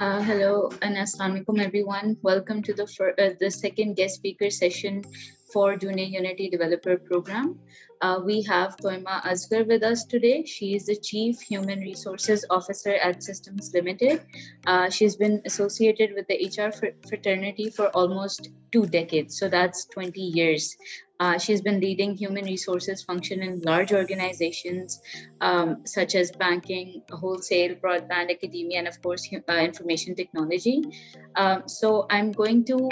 Hello and Assalamu alaikum everyone. Welcome to the second guest speaker session for Junior Unity Developer Program. We have Toima Asghar with us today. She is the Chief Human Resources Officer at Systems Limited. She's been associated with the HR Fraternity for almost 2 decades, so that's 20 years. She's been leading human resources function in large organizations such as banking, wholesale, broadband, academia, and of course, information technology. So I'm going to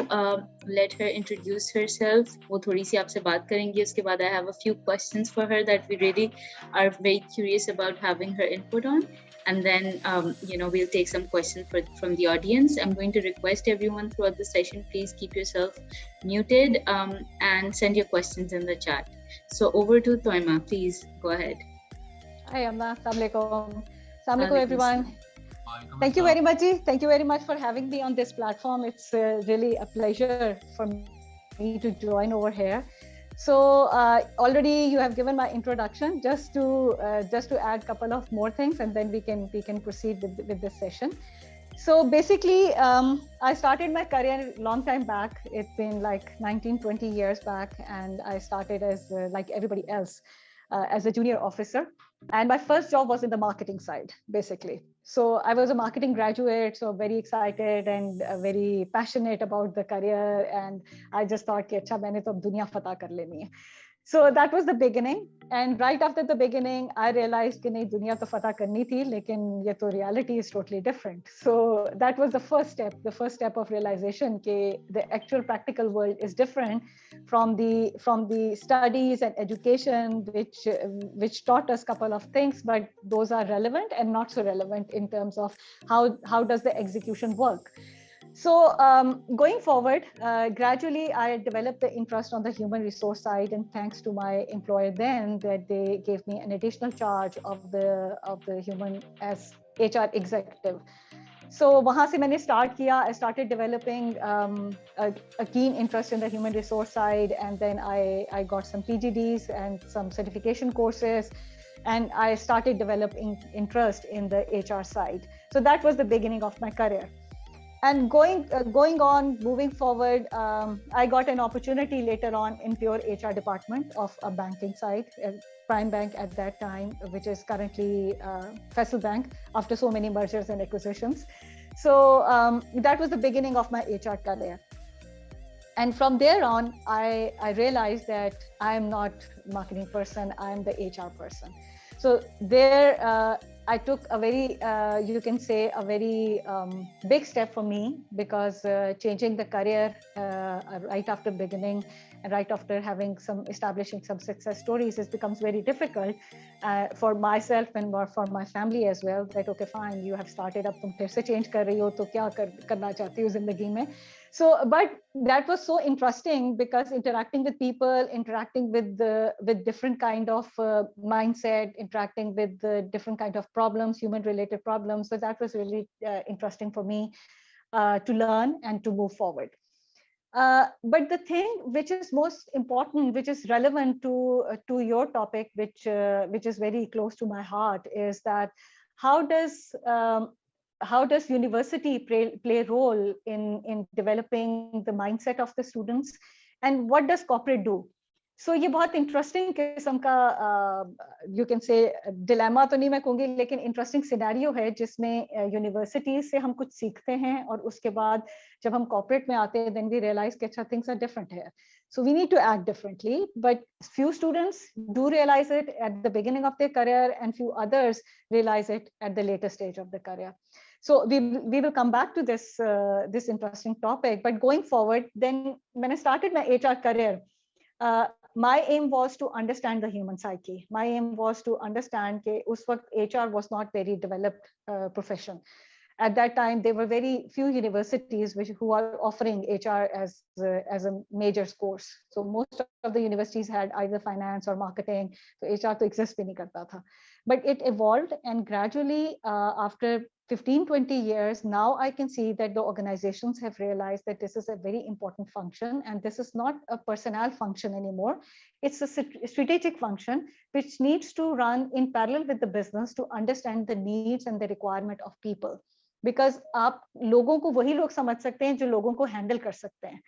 let her introduce herself. वो थोड़ी सी आपसे बात करेंगी. उसके बाद I have a few questions for her that we really are very curious about having her input on. And then, we'll take some questions from the audience. I'm going to request everyone throughout the session, please keep yourself muted and send your questions in the chat. So over to Toima, please go ahead. Hi, Amma. Assalamualaikum. Assalamualaikum, everyone. Thank you very much. Thank you very much for having me on this platform. It's really a pleasure for me to join over here. So already you have given my introduction. Just to add a couple of more things, and then we can proceed with this session. So basically, I started my career a long time back. It's been like 19-20 years back, and I started as like everybody else. As a junior officer, and my first job was in the marketing side, basically. So I was a marketing graduate, so very excited and very passionate about the career, and I just thought कि अच्छा मैंने तो अब दुनिया फतह कर लेनी है. So that was the beginning, and right after the beginning, I realized कि नहीं दुनिया तो फतह करनी थी, लेकिन ये तो reality is totally different. So that was the first step of realization कि the actual practical world is different from the studies and education which taught us a couple of things, but those are relevant and not so relevant in terms of how does the execution work. So going forward, gradually I developed the interest on the human resource side, and thanks to my employer then that they gave me an additional charge of the human as HR executive. So वहाँ से मैंने start किया. I started developing a keen interest in the human resource side, and then I got some PGDs and some certification courses, and I started developing interest in the HR side. So that was the beginning of my career. And moving forward, I got an opportunity later on in pure HR department of a banking side, Prime Bank at that time, which is currently Faisal Bank after so many mergers and acquisitions. So that was the beginning of my HR career. And from there on, I realized that I am not a marketing person, I am the HR person. So there, I took a very, you can say, a very big step for me, because changing the career right after beginning and right after establishing some success stories, it becomes very difficult for myself and for my family as well. That okay, fine, you have started up, तुम फिर से change कर रही हो, तो क्या करना चाहती हो जिंदगी में? So, but that was so interesting because interacting with people, interacting with different kind of mindset, interacting with different kind of problems, human-related problems. So that was really interesting for me to learn and to move forward. But the thing which is most important, which is relevant to your topic, which is very close to my heart, is that how does university play a role in developing the mindset of the students, and what does corporate do? So ये बहुत interesting किस्म का you can say dilemma तो नहीं मैं कहूँगी, लेकिन interesting scenario है जिसमें universities से हम कुछ सीखते हैं और उसके बाद जब हम corporate में आते हैं then we realize कि अच्छा things are different here. So we need to act differently, but few students do realize it at the beginning of their career, and few others realize it at the later stage of the career. So we will come back to this interesting topic. But going forward, then when I started my HR career, my aim was to understand the human psyche. My aim was to understand that us waqt HR was not very developed profession. At that time, there were very few universities who are offering HR as a major course. So most of the universities had either finance or marketing. So HR to exist bhi nahi karta tha. But it evolved, and gradually after 15-20 years, now I can see that the organizations have realized that this is a very important function, and this is not a personnel function anymore. It's a strategic function which needs to run in parallel with the business to understand the needs and the requirement of people. Because आप लोगों को वही लोग समझ सकते हैं जो लोगों को हैंडल कर सकते हैं,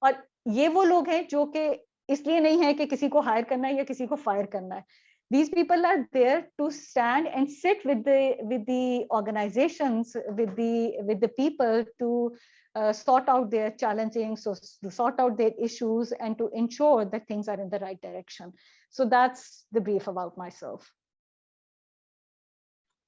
और ये वो लोग हैं जो कि इसलिए नहीं है कि किसी को हायर करना है या किसी को फायर करना है. These people are there to stand and sit with the organizations, with the people to sort out their challenging, so to sort out their issues and to ensure that things are in the right direction. So that's the brief about myself.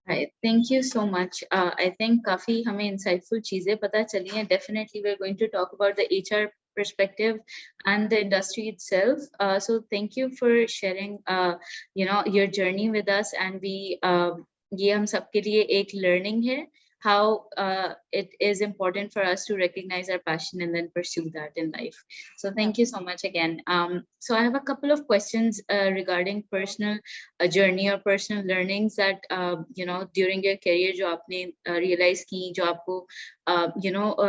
Right. Thank you so much. I think काफी हमें insightful चीजें पता चली हैं. Definitely, we're going to talk about the HR perspective and the industry itself. So thank you for sharing, your journey with us. And ये हम सबके लिए एक learning है. How it is important for us to recognize our passion and then pursue that in life. So thank you so much again. So I have a couple of questions regarding personal journey or personal learnings that during your career जो आपने realize की, जो आपको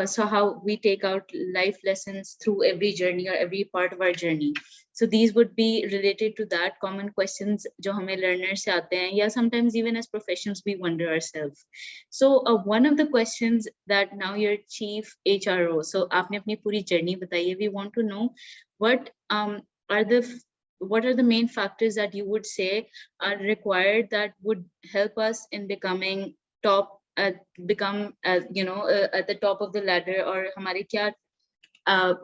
so how we take out life lessons through every journey or every part of our journey. So these would be related to that, common questions जो हमें learners से आते हैं, या sometimes even as professionals we wonder ourselves. So one of the questions that now you're chief HRO, so आपने अपनी पूरी journey बताई है. We want to know what are the main factors that you would say are required that would help us in becoming at the top of the ladder, or हमारे क्या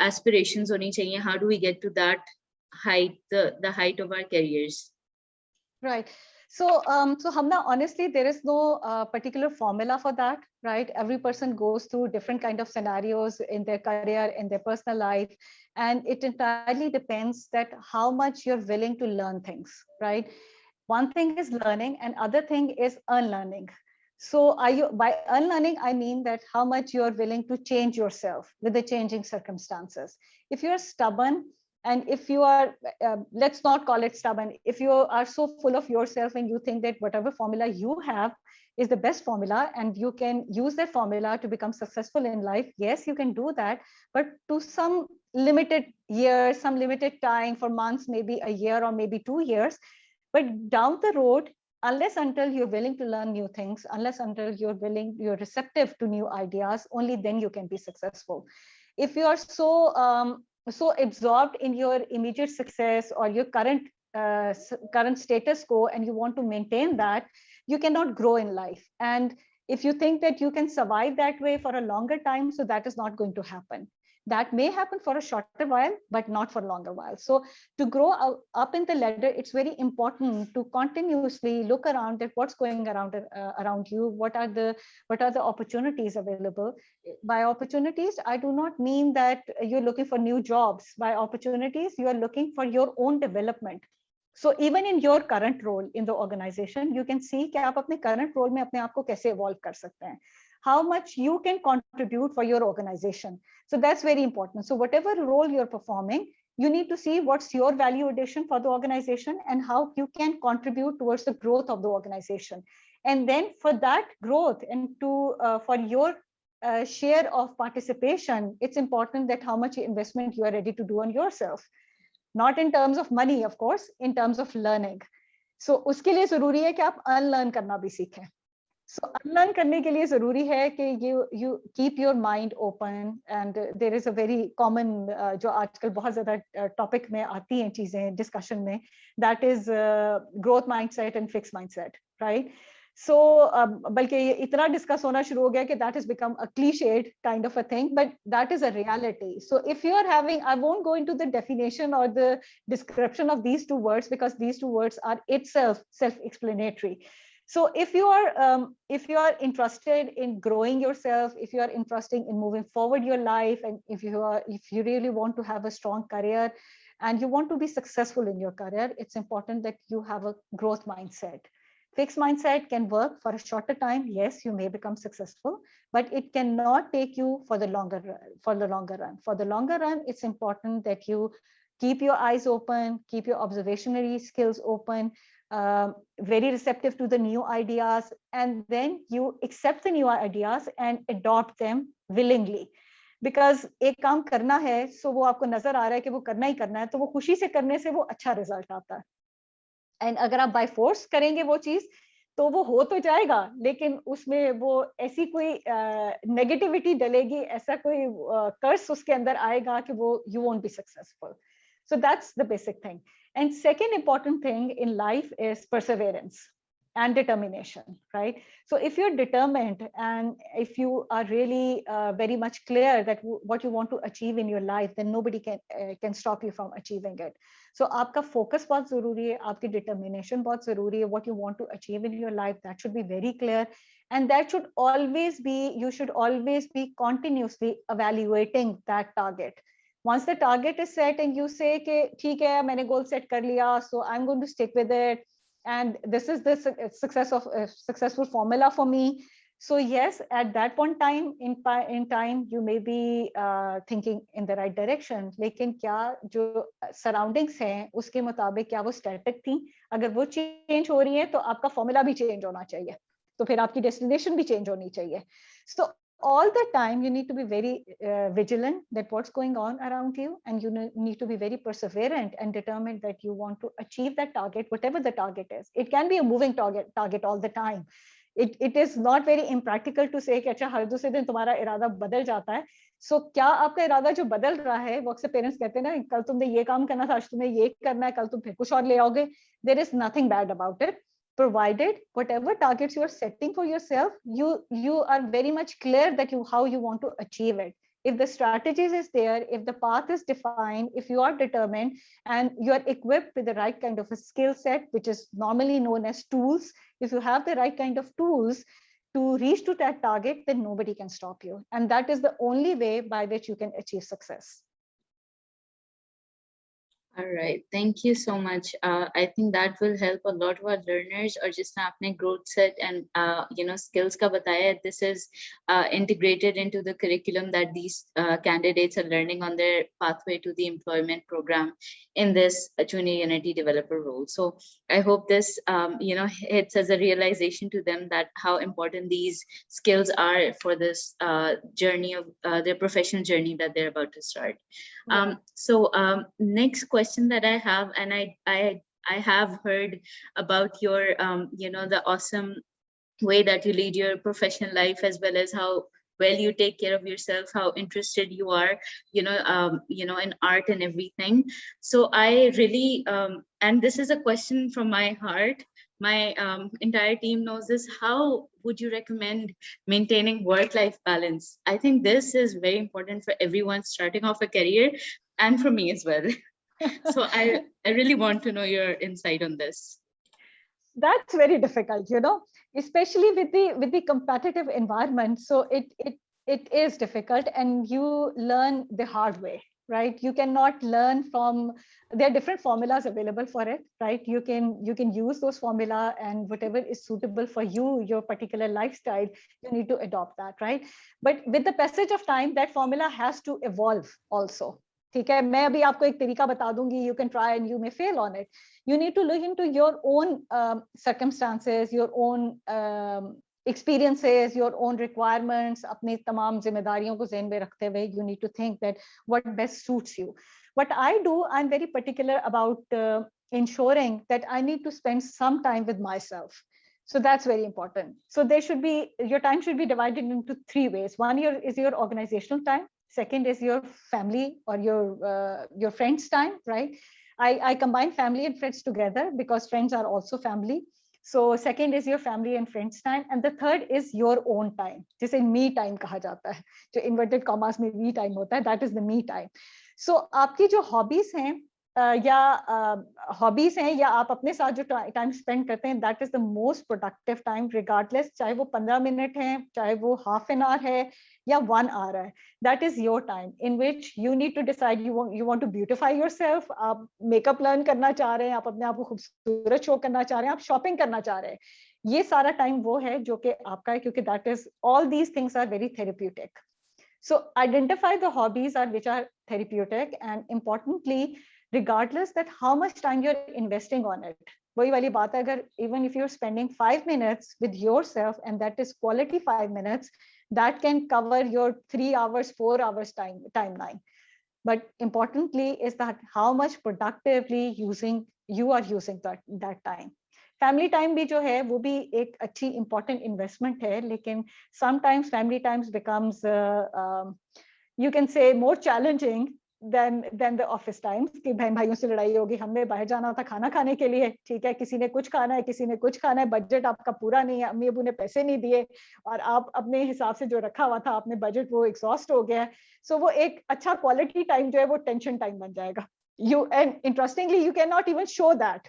aspirations होनी चाहिए? How do we get to that height, the height of our careers? Right. So, Hamna, honestly, there is no particular formula for that, right? Every person goes through different kind of scenarios in their career, in their personal life, and it entirely depends that how much you're willing to learn things, right? One thing is learning, and other thing is unlearning. So, by unlearning, I mean that how much you're willing to change yourself with the changing circumstances. If you're stubborn, and if you are, let's not call it stubborn, if you are so full of yourself and you think that whatever formula you have is the best formula and you can use that formula to become successful in life, yes, you can do that, but to some limited years, some limited time, for months, maybe a year or maybe 2 years. But down the road, unless until you're willing to learn new things, unless until you're receptive to new ideas, only then you can be successful. If you are so absorbed in your immediate success or your current status quo and you want to maintain that, you cannot grow in life. And if you think that you can survive that way for a longer time, so that is not going to happen. That may happen for a shorter while, but not for a longer while. So to grow up in the ladder, it's very important to continuously look around at what's going around you. What are the opportunities available? By opportunities, I do not mean that you're looking for new jobs. By opportunities, you are looking for your own development. So even in your current role in the organization, you can see कि आप अपने current role में अपने आप को कैसे evolve कर सकते हैं. How much you can contribute for your organization. So that's very important. So whatever role you're performing, you need to see what's your value addition for the organization and how you can contribute towards the growth of the organization. And then for that growth and for your share of participation, it's important that how much investment you are ready to do on yourself. Not in terms of money, of course, in terms of learning. So उसके लिए जरूरी है कि आप unlearn करना भी सीखें. So unlearn करने के लिए जरूरी है कि you keep your mind open, and there is a very common जो आजकल बहुत ज़्यादा topic में आती हैं चीजें discussion में, that is growth mindset and fixed mindset, right? So बल्कि इतना discuss होना शुरू हो गया कि that has become a cliched kind of a thing, but that is a reality. So if you are having, I won't go into the definition or the description of these two words because these two words are itself self-explanatory. So if you are interested in growing yourself, if you are interested in moving forward your life, and if you really want to have a strong career and you want to be successful in your career, it's important that you have a growth mindset. Fixed mindset can work for a shorter time. Yes, you may become successful, but it cannot take you for the longer run. For the longer run, it's important that you keep your eyes open, keep your observationary skills open, very receptive to the new ideas, and then you accept the new ideas and adopt them willingly. Because एक काम करना है, so वो आपको नजर आ रहा है कि वो करना ही करना है, तो वो खुशी से करने से वो अच्छा रिजल्ट आता है. And अगर आप by force करेंगे वो चीज, तो वो हो तो जाएगा, लेकिन उसमें वो ऐसी कोई नेगेटिविटी डलेगी, ऐसा कोई कर्स उसके अंदर आएगा कि वो you won't be successful. So that's the basic thing. And second important thing in life is perseverance and determination, right? So if you're determined and if you are really very much clear that what you want to achieve in your life, then nobody can stop you from achieving it. So आपका focus बहुत जरूरी है, आपकी determination बहुत जरूरी है. What you want to achieve in your life, that should be very clear, and that should always be, you should always be continuously evaluating that target. Once the target is set and you say कि ठीक है मैंने goal set कर लिया, so I'm going to stick with it, and this is the successful formula for me. So yes, at that point in time you may be thinking in the right direction, लेकिन क्या जो surroundings हैं उसके मुताबिक क्या वो static थी? अगर वो change हो रही है तो आपका formula भी change होना चाहिए, तो फिर आपकी destination भी change होनी चाहिए. So all the time you need to be very vigilant that what's going on around you, and you need to be very perseverant and determined that you want to achieve that target, whatever the target is. It can be a moving target all the time. It is not very impractical to say कि अच्छा हर दूसरे दिन तुम्हारा इरादा बदल जाता है. So क्या आपका इरादा जो बदल रहा है, वो अक्सर पेरेंट्स कहते हैं ना, कल तुमने ये काम करना था, आज तुम्हें ये करना है, कल तुम फिर कुछ और ले आओगे. There is nothing bad about it, provided whatever targets you are setting for yourself, you are very much clear that how you want to achieve it. If the strategies is there, if the path is defined, if you are determined and you are equipped with the right kind of a skill set, which is normally known as tools, if you have the right kind of tools to reach to that target, then nobody can stop you, and that is the only way by which you can achieve success. All right, thank you so much. I think that will help a lot of our learners. Or just आपने growth set and skills का बताया. This is integrated into the curriculum that these candidates are learning on their pathway to the employment program in this junior Unity developer role. So I hope this hits as a realization to them that how important these skills are for this journey of their professional journey that they're about to start. So next question that I have, and I have heard about your the awesome way that you lead your professional life, as well as how well you take care of yourself, how interested you are in art and everything. So I really and this is a question from my heart. My entire team knows this. How would you recommend maintaining work-life balance? I think this is very important for everyone starting off a career, and for me as well. So I really want to know your insight on this. That's very difficult, especially with the competitive environment. So it is difficult, and you learn the hard way, right? You cannot learn from, there are different formulas available for it, right? You can use those formula, and whatever is suitable for you, your particular lifestyle, you need to adopt that, right? But with the passage of time, that formula has to evolve also. ठीक है, मैं अभी आपको एक तरीका बता दूंगी, you can try and you may fail on it. You need to look into your own circumstances, your own experiences, your own requirements, अपनी तमाम जिम्मेदारियों को ज़हन में रखते हुए, you need to think that what best suits you. What I do, I'm very particular about ensuring that I need to spend some time with myself. So that's very important. So your time should be divided into three ways. One is your organizational time. Second is your family or your friends' time, right? I combine family and friends together because friends are also family. So second is your family and friends time, and the third is your own time. जिसे me time कहा जाता है, जो inverted commas में me time होता है, that is the me time. So आपकी जो hobbies हैं या हॉबीज हैं, या आप अपने साथ जो टाइम स्पेंड करते हैं, that is the most productive time, regardless चाहे वो 15 मिनट है, चाहे वो हाफ एन आवर है या 1 आवर है. That is your time in which you need to decide you want to beautify yourself. आप मेकअप लर्न करना चाह रहे हैं, आप अपने आप को खूबसूरत शो करना चाह रहे हैं, आप शॉपिंग करना चाह रहे हैं, ये सारा टाइम वो है जो कि आपका है, क्योंकि that is all these things are very therapeutic. So identify the hobbies which are therapeutic, and importantly, regardless that how much time you're investing on it. वही वाली बात है, अगर even if you're spending 5 minutes with yourself, and that is quality 5 minutes, that can cover your 3 hours, 4 hours timeline. But importantly is that how much productively you are using that time. Family time भी जो है वो भी एक अच्छी important investment है, लेकिन sometimes family times becomes you can say more challenging than the office times, कि बहन भाइयों से लड़ाई होगी, हमने बाहर जाना था खाना खाने के लिए, ठीक है, किसी ने कुछ खाना है, किसी ने कुछ खाना है, बजट आपका पूरा नहीं है, अम्मी अबू ने पैसे नहीं दिए और आप अपने हिसाब से जो रखा हुआ था आपने बजट, वो एग्जॉस्ट हो गया है। सो वो एक अच्छा क्वालिटी टाइम जो है वो टेंशन टाइम बन जाएगा। You and interestingly you can not even show that,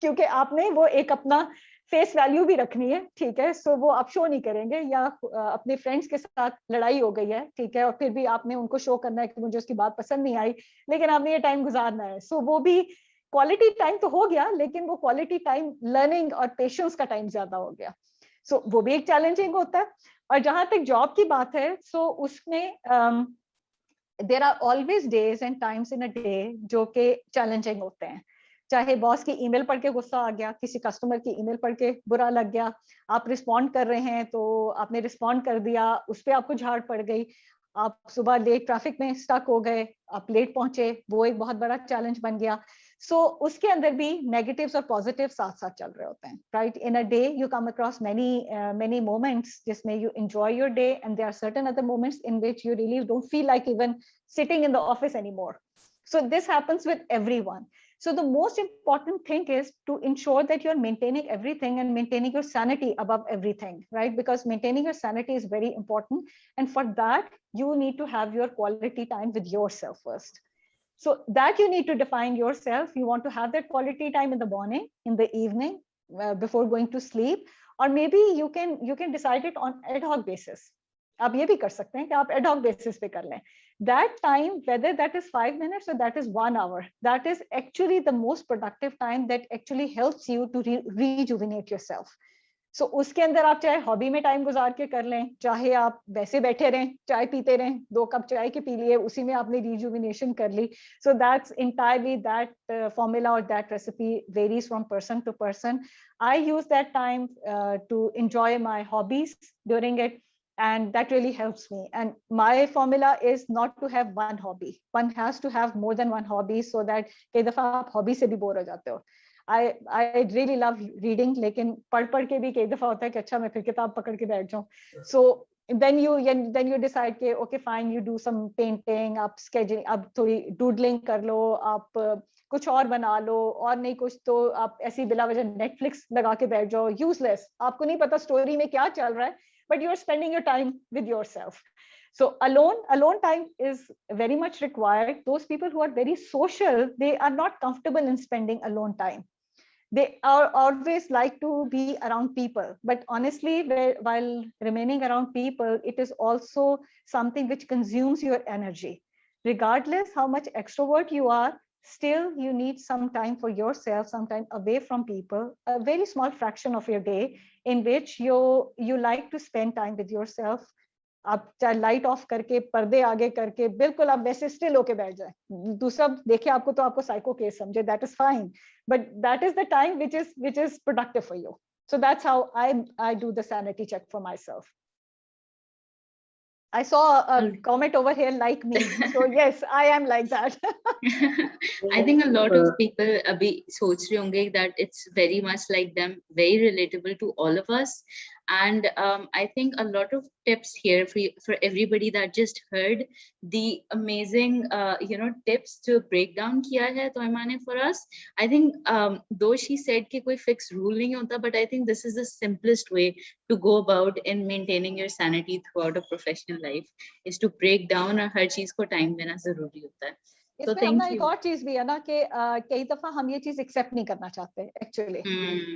क्योंकि आपने वो एक अपना फेस वैल्यू भी रखनी है, ठीक है, सो वो आप शो नहीं करेंगे, या अपने फ्रेंड्स के साथ लड़ाई हो गई है, ठीक है, और फिर भी आपने उनको शो करना है कि मुझे उसकी बात पसंद नहीं आई, लेकिन आपने ये टाइम गुजारना है, सो वो भी क्वालिटी टाइम तो हो गया, लेकिन वो क्वालिटी टाइम लर्निंग और पेशेंस का टाइम ज्यादा हो गया, सो वो भी एक चैलेंजिंग होता है। और जहां तक जॉब की बात है, सो उसमें there are always days and times in a day जो कि चैलेंजिंग होते हैं, चाहे बॉस की ईमेल पढ़ के गुस्सा आ गया, किसी कस्टमर की ईमेल पढ़ के बुरा लग गया, आप रिस्पॉन्ड कर रहे हैं तो आपने रिस्पॉन्ड कर दिया, उस पर आपको झाड़ पड़ गई, आप सुबह लेट ट्रैफिक में स्टक हो गए, आप लेट पहुंचे, वो एक बहुत बड़ा चैलेंज बन गया। सो उसके अंदर भी नेगेटिव्स और पॉजिटिव साथ साथ चल रहे होते हैं, right. In a day you come across many moments जिसमें you enjoy your day, and there are certain other moments in which you really don't feel like even sitting in the office anymore. So this happens with everyone. So the most important thing is to ensure that you're maintaining everything and maintaining your sanity above everything, right? Because maintaining your sanity is very important. And for that, you need to have your quality time with yourself first. So that you need to define yourself. You want to have that quality time in the morning, in the evening, before going to sleep, or maybe you can decide it on ad hoc basis. आप ये भी कर सकते हैं कि आप ad hoc basis पे कर लें. That time, whether that is 5 minutes or that is 1 hour, that is actually the most productive time that actually helps you to rejuvenate yourself. सो उसके अंदर आप चाहे हॉबी में टाइम गुजार के कर लें, चाहे आप वैसे बैठे रहें, चाय पीते रहें, 2 कप चाय के पी लिए, उसी में आपने रिजुविनेशन कर ली. So that's entirely that formula और that recipe varies from person to person. I use that time to enjoy my hobbies during it, and that really helps me. And my formula is not to have one hobby. One has to have more than one hobby, so that कई दफा आप hobby से भी bore हो जाते हो. I really love reading, लेकिन पढ़ के भी कई दफा होता है कि अच्छा मैं फिर किताब पकड़ के बैठ जाऊं. So then you decide कि okay fine, you do some painting, आप sketching, आप थोड़ी doodling कर लो, आप कुछ और बना लो, और नहीं कुछ तो आप ऐसी बिला वजह नेटफ्लिक्स लगा के बैठ जाओ. यूजलेस, आपको नहीं पता स्टोरी में क्या चल रहा है, but you are spending your time with yourself. So alone time is very much required. Those people who are very social, they are not comfortable in spending alone time. They are always like to be around people, but honestly, while remaining around people, it is also something which consumes your energy. Regardless how much extrovert you are, still you need some time for yourself, some time away from people, a very small fraction of your day in which you like to spend time with yourself. आप चाहे light of करके, पर्दे आगे करके, बिल्कुल आप वैसे still होके बैठ जाए, दूसरा देखे आपको तो आपको साइको केस समझे, that is fine, but that is the time which is productive for you. So that's how I do the sanity check for myself. I saw a comment over here like me, so yes, I am like that. I think a lot of people abhi soch rahe honge that it's very much like them, very relatable to all of us. And I think a lot of tips here for everybody that just heard the amazing tips to break down kiya hai Toima ne for us. I think though she said ki koi fixed rule nahi hota, but I think this is the simplest way to go about in maintaining your sanity throughout a professional life, is to break down और हर चीज को time देना जरूरी होता है. इसमें हम ना एक और चीज भी है ना कि कई दफा हम ये चीज एक्सेप्ट नहीं करना चाहते actually.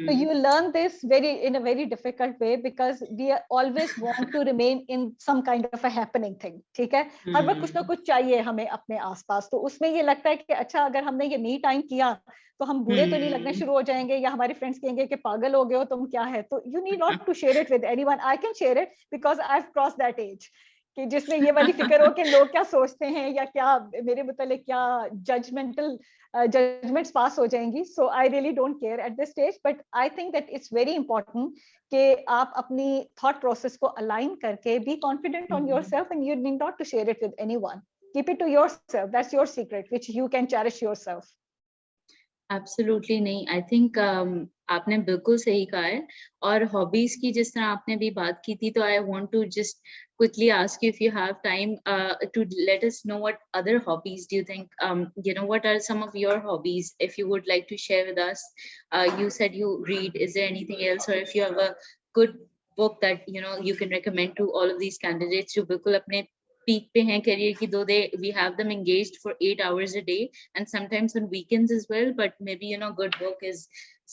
So you learn this in a very difficult way because we always want to remain in some kind of a happening thing. ठीक है, हर वक्त कुछ ना कुछ चाहिए हमें अपने आसपास. तो उसमें ये लगता है कि अच्छा अगर हमने ये नहीं टाइम किया तो हम बूढ़े तो नहीं लगने शुरू हो जाएंगे, या हमारे फ्रेंड्स कहेंगे कि पागल हो गए हो तुम, क्या है. तो you need not to share it with anyone. I can share it because I've crossed that age कि जिसमें ये वाली फिक्र हो कि लोग क्या सोचते हैं या क्या मेरे मुतालिक क्या जजमेंट्स पास हो जाएंगी. So I really don't care at this stage, but I think that it's very important कि आप अपनी थॉट प्रोसेस को अलाइन करके be confident on yourself and you need not to share it with anyone. Keep it to yourself, that's your secret which you can cherish yourself. Absolutely nahi. I think आपने बिल्कुल सही कहा है। और hobbies की जिस तरह आपने भी बात की थी, तो I want to just quickly ask you if you have time to let us know what other hobbies do you think, what are some of your hobbies, if you would like to share with us. You said you read. Is there anything else, or if you have a good book that you can recommend to all of these candidates जो बिल्कुल अपने peak पे हैं career की, though we have them engaged for 8 hours a day and sometimes on weekends as well, but maybe good book is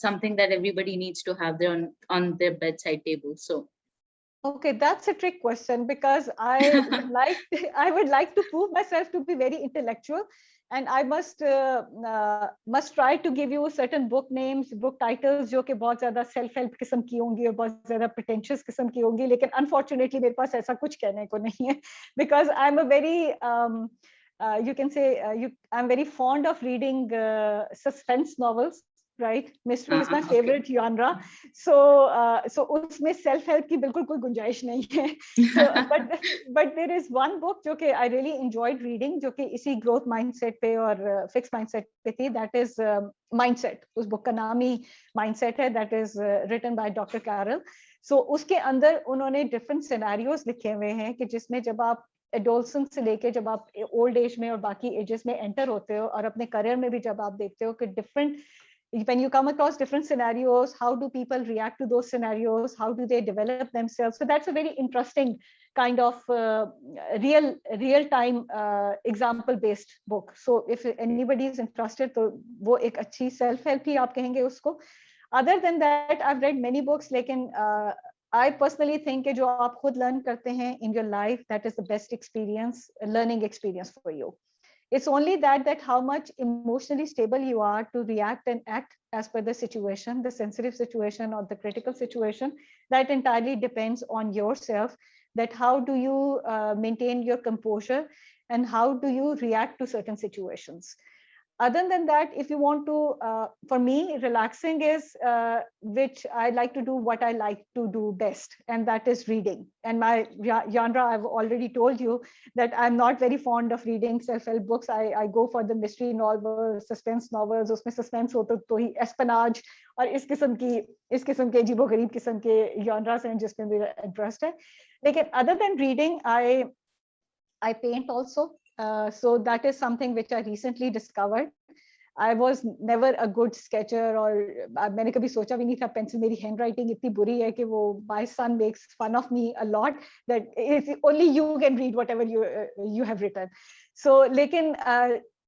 something that everybody needs to have there on their bedside table. So okay, that's a trick question, because I would like I would like to prove myself to be very intellectual, and I must try to give you certain book names, book titles जो कि बहुत ज़्यादा self help किस्म की होंगी और बहुत ज़्यादा pretentious किस्म की होंगी, लेकिन unfortunately मेरे पास ऐसा कुछ कहने को नहीं है, because I'm a very you can say I'm very fond of reading suspense novels. Right, mystery is my favorite okay. genre. So so उसमें self help की बिल्कुल कोई गुंजाइश नहीं है. So but there is one book जो कि I really enjoyed reading, जो कि इसी growth mindset पे और fixed mindset पे थी. That is mindset. उस book का नाम ही mindset है. That is written by Dr. Carroll. So उसके अंदर उन्होंने different scenarios लिखे हुए हैं कि जिसमें जब आप एडोलसेंस से लेके जब आप ओल्ड एज में और बाकी एजेस में एंटर होते हो और अपने करियर में भी जब आप देखते हो कि different when you come across different scenarios, how do people react to those scenarios, how do they develop themselves? So that's a very interesting kind of real time example based book. So if anybody is interested, तो वो एक अच्छी self help ही आप कहेंगे उसको. Other than that, I've read many books, लेकिन I personally think कि जो आप खुद learn करते हैं in your life, that is the best experience, learning experience for you. It's only that how much emotionally stable you are to react and act as per the situation, the sensitive situation or the critical situation. That entirely depends on yourself, that how do you maintain your composure and how do you react to certain situations. Other than that, if you want to for me, relaxing is which I like to do what I like to do best, and that is reading. And my genre, I've already told you that I'm not very fond of reading self-help books. I go for the mystery novels, suspense novels. उसमें suspense हो तो ही espionage और इस किस्म के अजीबो-गरीब किस्म के genres हैं जिसमें मेरा interest है. लेकिन other than reading, I paint also. So that is something which I recently discovered. I was never a good sketcher, or मैंने कभी सोचा भी नहीं था. पेंसिल मेरी handwriting इतनी बुरी है कि वो my son makes fun of me a lot that only you can read whatever you have written. So लेकिन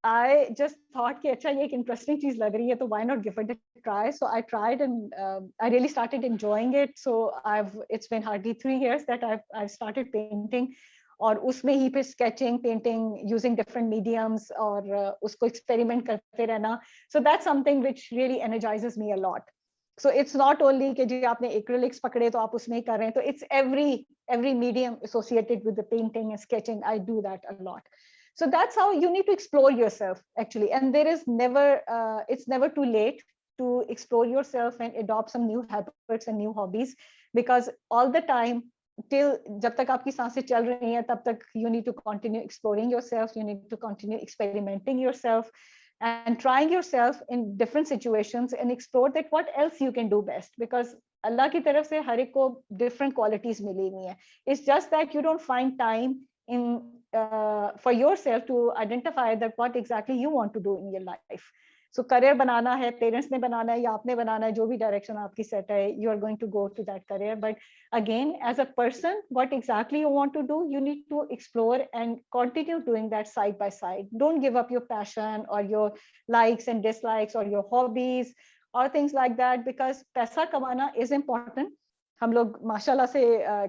I just thought कि अच्छा ये एक interesting चीज लग रही है, तो why not give it a try? So I tried, and I really started enjoying it. So it's been hardly 3 years that I've started painting. और उसमें ही फिर sketching, painting, using different mediums और उसको एक्सपेरिमेंट करते रहना. So that's something which really energises me a lot. So it's not only कि जी आपने acrylics पकड़े तो आप उसमें ही कर रहे हैं. तो it's every medium associated with the painting and sketching. I do that a lot. So that's how you need to explore yourself actually. And there is never it's never too late to explore yourself and adopt some new habits and new hobbies, because all the time till जब तक आपकी सांसें चल रही हैं तब तक you need to continue exploring yourself, you need to continue experimenting yourself and trying yourself in different situations and explore that what else you can do best, because अल्लाह की तरफ से हर एक को different qualities मिली हुई हैं. It's just that you don't find time in for yourself to identify that what exactly you want to do in your life. So career बनाना है, parents ने बनाना है या आपने बनाना है, जो भी डायरेक्शन आपकी सेट है, you are going to go to that career. But again, as a person, what exactly you want to do, you need to explore and continue doing that side by side. Don't give up your passion or your likes and dislikes or your hobbies or things like that, because पैसा कमाना is important. हम लोग माशाल्लाह से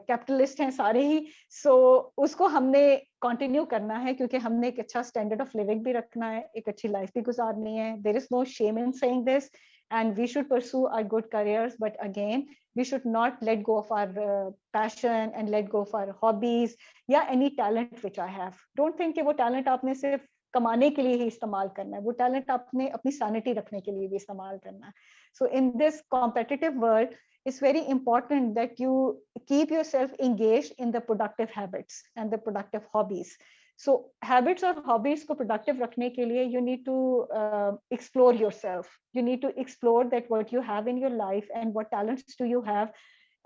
capitalist हैं सारे ही. सो उसको हमने कंटिन्यू करना है क्योंकि हमने एक अच्छा स्टैंडर्ड ऑफ लिविंग भी रखना है, एक अच्छी लाइफ भी गुजारनी है. There is no shame in saying this, and we should pursue our good careers, but again we should not let go of our passion and let go of our hobbies या any talent which I have. Don't think कि वो talent आपने सिर्फ कमाने के लिए ही इस्तेमाल करना है, वो talent आपने अपनी sanity रखने के लिए भी इस्तेमाल करना है. So in this competitive world, it's very important that you keep yourself engaged in the productive habits and the productive hobbies. So habits और hobbies को productive रखने के लिए you need to explore yourself. You need to explore that what you have in your life and what talents do you have.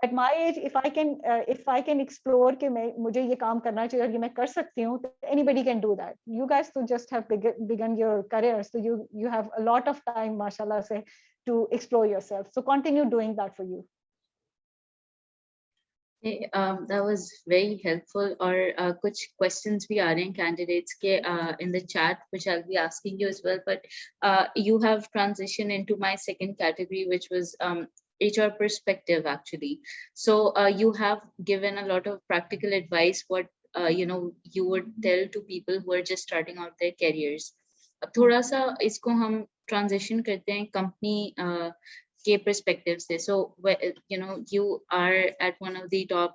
At my age, if I can explore कि मैं मुझे ये काम करना चाहिए और ये मैं कर सकती हूँ, तो anybody can do that. You guys to just have begun your careers, so you have a lot of time, mashallah, say, to explore yourself. So continue doing that for you. Okay, that was very helpful. Or कुछ questions भी आ रहे हैं candidates के in the chat, which I'll be asking you as well. But you have transitioned into my second category, which was HR perspective actually. So you have given a lot of practical advice. What you would tell to people who are just starting out their careers. अब थोड़ा सा इसको हम transition करते हैं company के perspective से. So you are at one of the top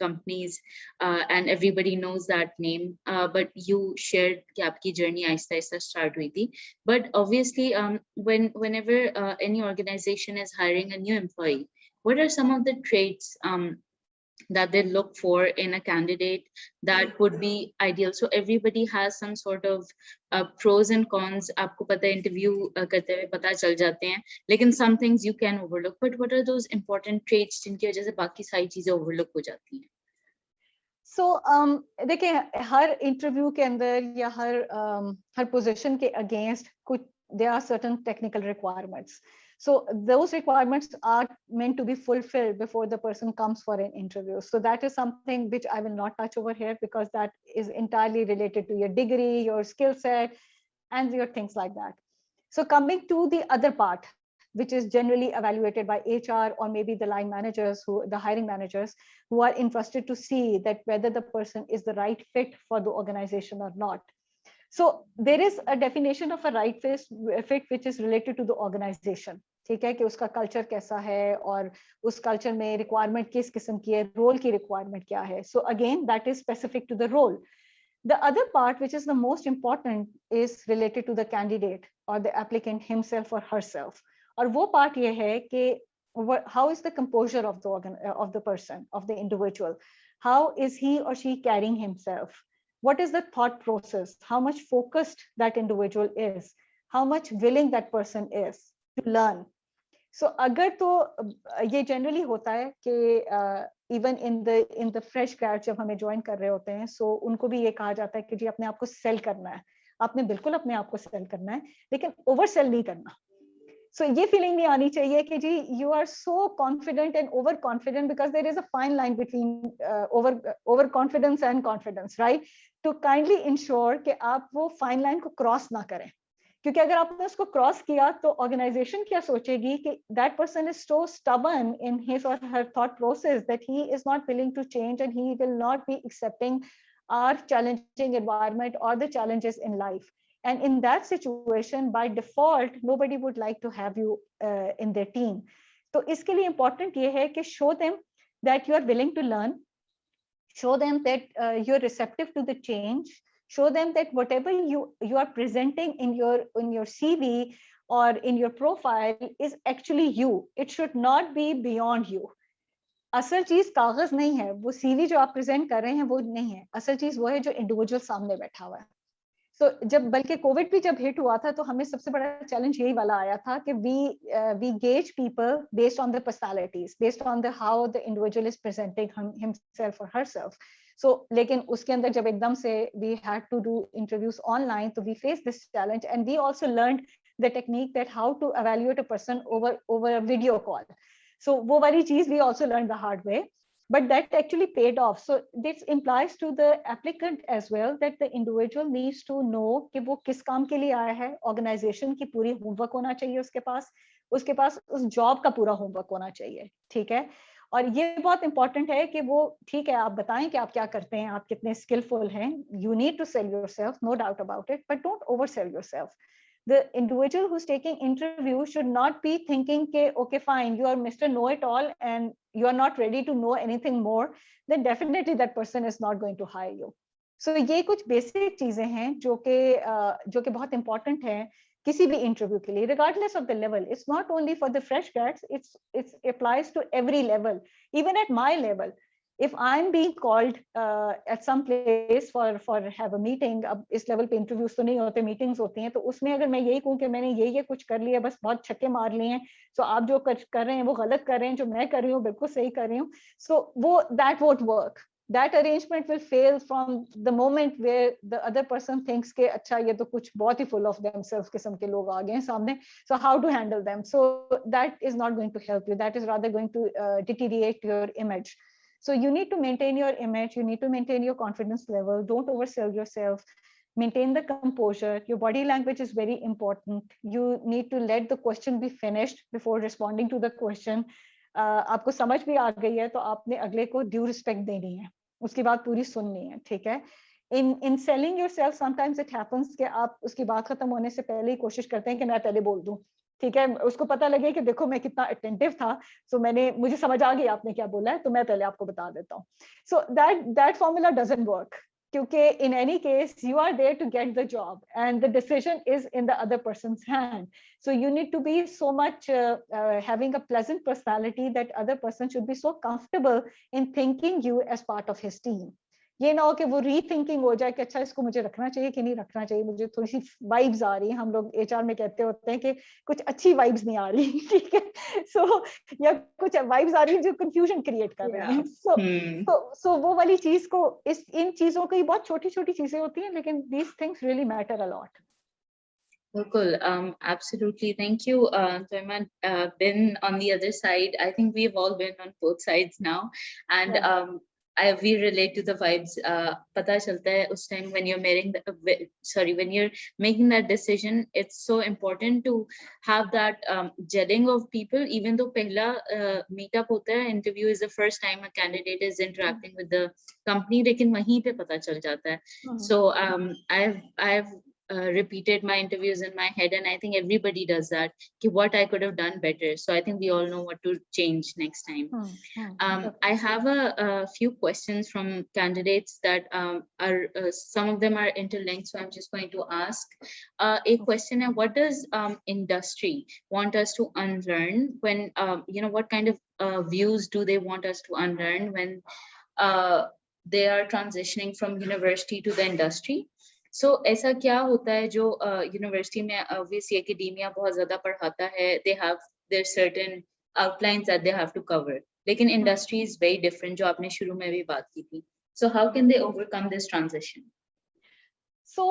companies and everybody knows that name, but you shared कि आपकी journey आहिस्ता आहिस्ता start हुई थी. But obviously whenever any organization is hiring a new employee, what are some of the traits that they look for in a candidate that would be ideal? So everybody has some sort of pros and cons. आपको पता है interview करते हुए पता चल जाते हैं, लेकिन some things you can overlook. But what are those important traits जिनकी वजह से बाकी सारी चीजें overlook हो जाती हैं? So देखिए हर इंटरव्यू के अंदर या हर पोजीशन के अगेंस्ट कुछ there are certain technical requirements. So those requirements are meant to be fulfilled before the person comes for an interview. So that is something which I will not touch over here, because that is entirely related to your degree, your skill set, and your things like that. So coming to the other part, which is generally evaluated by HR or maybe the line managers, the hiring managers, who are interested to see that whether the person is the right fit for the organization or not. So there is a definition of a right fit which is related to the organization. ठीक है कि उसका culture कैसा है और उस culture में requirement किस किस्म की है, रोल की रिक्वायरमेंट क्या है. So again, that is specific to the role. The other part, which is the most important, is related to the candidate or the applicant himself or herself. और वो part ये है कि how is the composure of the person, of the individual? How is he or she carrying himself? What is the thought process? How much focused that individual is? How much willing that person is to learn? So अगर तो ये generally होता है कि even in the fresh grad जब हमें join कर रहे होते हैं, so उनको भी ये कहा जाता है कि जी अपने आप को sell करना है, आपने बिल्कुल अपने आप को sell करना है, लेकिन over sell नहीं करना. So ये feeling नहीं आनी चाहिए कि जी you are so confident and overconfident, because there is a fine line between overconfidence and confidence, right? To kindly ensure कि आप वो fine line को cross ना करें. क्योंकि अगर आपने उसको क्रॉस किया तो ऑर्गेनाइजेशन क्या सोचेगी कि that person is so stubborn in his or her thought process that he is not willing to change and he will not be accepting our challenging environment or the challenges in life. And in that situation, by default, nobody would like to have you in their team. तो इसके लिए important ये है कि show them that you are willing to learn, show them that you're receptive to the change, show them that whatever you are presenting in your CV or in your profile is actually you. It should not be beyond you. असल चीज कागज नहीं है, वो CV जो आप present कर रहे हैं वो नहीं है. असल चीज वो है जो इंडिविजुअल सामने बैठा हुआ है. So जब बल्कि कोविड भी जब हिट हुआ था तो हमें सबसे बड़ा चैलेंज यही वाला आया था कि we gauge people based on the personalities, based on the how the individual is presenting himself or herself. So लेकिन उसके अंदर जब एकदम से we had to do interviews online, so we faced this challenge, and we also learned the technique that how to evaluate a person over a video call. So वो वाली चीज we also learned the hard way. But that actually paid off. So this implies to the applicant as well that the individual needs to know कि वो किस काम के लिए आया है. Organization की पूरी homework होना चाहिए उसके पास उस job का पूरा homework होना चाहिए. ठीक है. और ये बहुत important है कि वो ठीक है आप बताएं कि आप क्या करते हैं, आप कितने skillful हैं. You need to sell yourself, no doubt about it, but don't oversell yourself. The individual who's taking interview should not be thinking okay fine, you are Mr. Know-it-all and you are not ready to know anything more, then definitely that person is not going to hire you. So ये कुछ basic चीजें हैं जो कि बहुत important हैं किसी भी interview के लिए, regardless of the level. It's not only for the fresh grads, it applies to every level. Even at my level, if I'm being called at some place for have a meeting, अब इस level पे interviews तो नहीं होते, meetings होती हैं, तो उसमें अगर मैं यही कहूँ कि मैंने ये कुछ कर लिया, बस बहुत छक्के मार लिए हैं, so आप जो कर रहे हैं वो गलत कर रहे हैं, जो मैं कर रही हूँ बिल्कुल सही कर रही हूँ, so वो that won't work. That arrangement will fail from the moment where the other person thinks कि अच्छा ये तो कुछ बहुत ही full of themselves किस्म के लोग आ गए हैं सामने, so how to handle them? So that is not going to help you. That is rather going to deteriorate your image. So you need to maintain your image, you need to maintain your confidence level, don't oversell yourself, maintain the composure. Your body language is very important. You need to let the question be finished before responding to the question. आपको समझ भी आ गई है तो आपने अगले को due respect देनी है, उसकी बात पूरी सुननी है, ठीक है. in selling yourself sometimes it happens कि आप उसकी बात खत्म होने से पहले ही कोशिश करते हैं कि मैं पहले बोल दूं, ठीक है, उसको पता लगे कि देखो मैं कितना अटेंटिव था, सो मुझे समझ आ गई आपने क्या बोला है, तो मैं पहले आपको बता देता हूँ. सो that formula doesn't work, क्योंकि in any case you are there to get the job and the decision is in the other person's hand. So you need to be so much having a pleasant personality that other person should be so comfortable in thinking you as part of his team. ये ना हो कि वो rethinking हो जाए कि अच्छा इसको मुझे रखना चाहिए कि नहीं रखना चाहिए, मुझे थोड़ी सी वाइब्स आ रही है, हम लोग एचआर में कहते होते हैं कि कुछ अच्छी वाइब्स नहीं आ रही, ठीक है, सो या कुछ वाइब्स आ रही है जो कंफ्यूजन क्रिएट कर रही है, सो वो वाली चीज को, इन चीजों की बहुत छोटी छोटी चीजें होती हैं, लेकिन these things really matter a lot. Cool. Absolutely. Thank you, Toima. Been on the other side. I think we've all been on both sides now, and we relate to the vibes. पता चलता है उस time when you're when you're making that decision, it's so important to have that gelling of people. Even though पहला meetup होता है, interview is the first time a candidate is interacting with the company, लेकिन वहीं पे पता चल जाता है. So I've repeated my interviews in my head, and I think everybody does that, what I could have done better. So I think we all know what to change next time. I have a few questions from candidates that are some of them are interlinked, so I'm just going to ask a question. What does industry want us to unlearn when what kind of views do they want us to unlearn when they are transitioning from university to the industry? So ऐसा क्या होता है जो university में obviously academia बहुत ज़्यादा पढ़ाता है, they have their certain outlines that they have to cover, लेकिन industry is very different, जो आपने शुरू में भी बात की थी. So how can they overcome this transition? So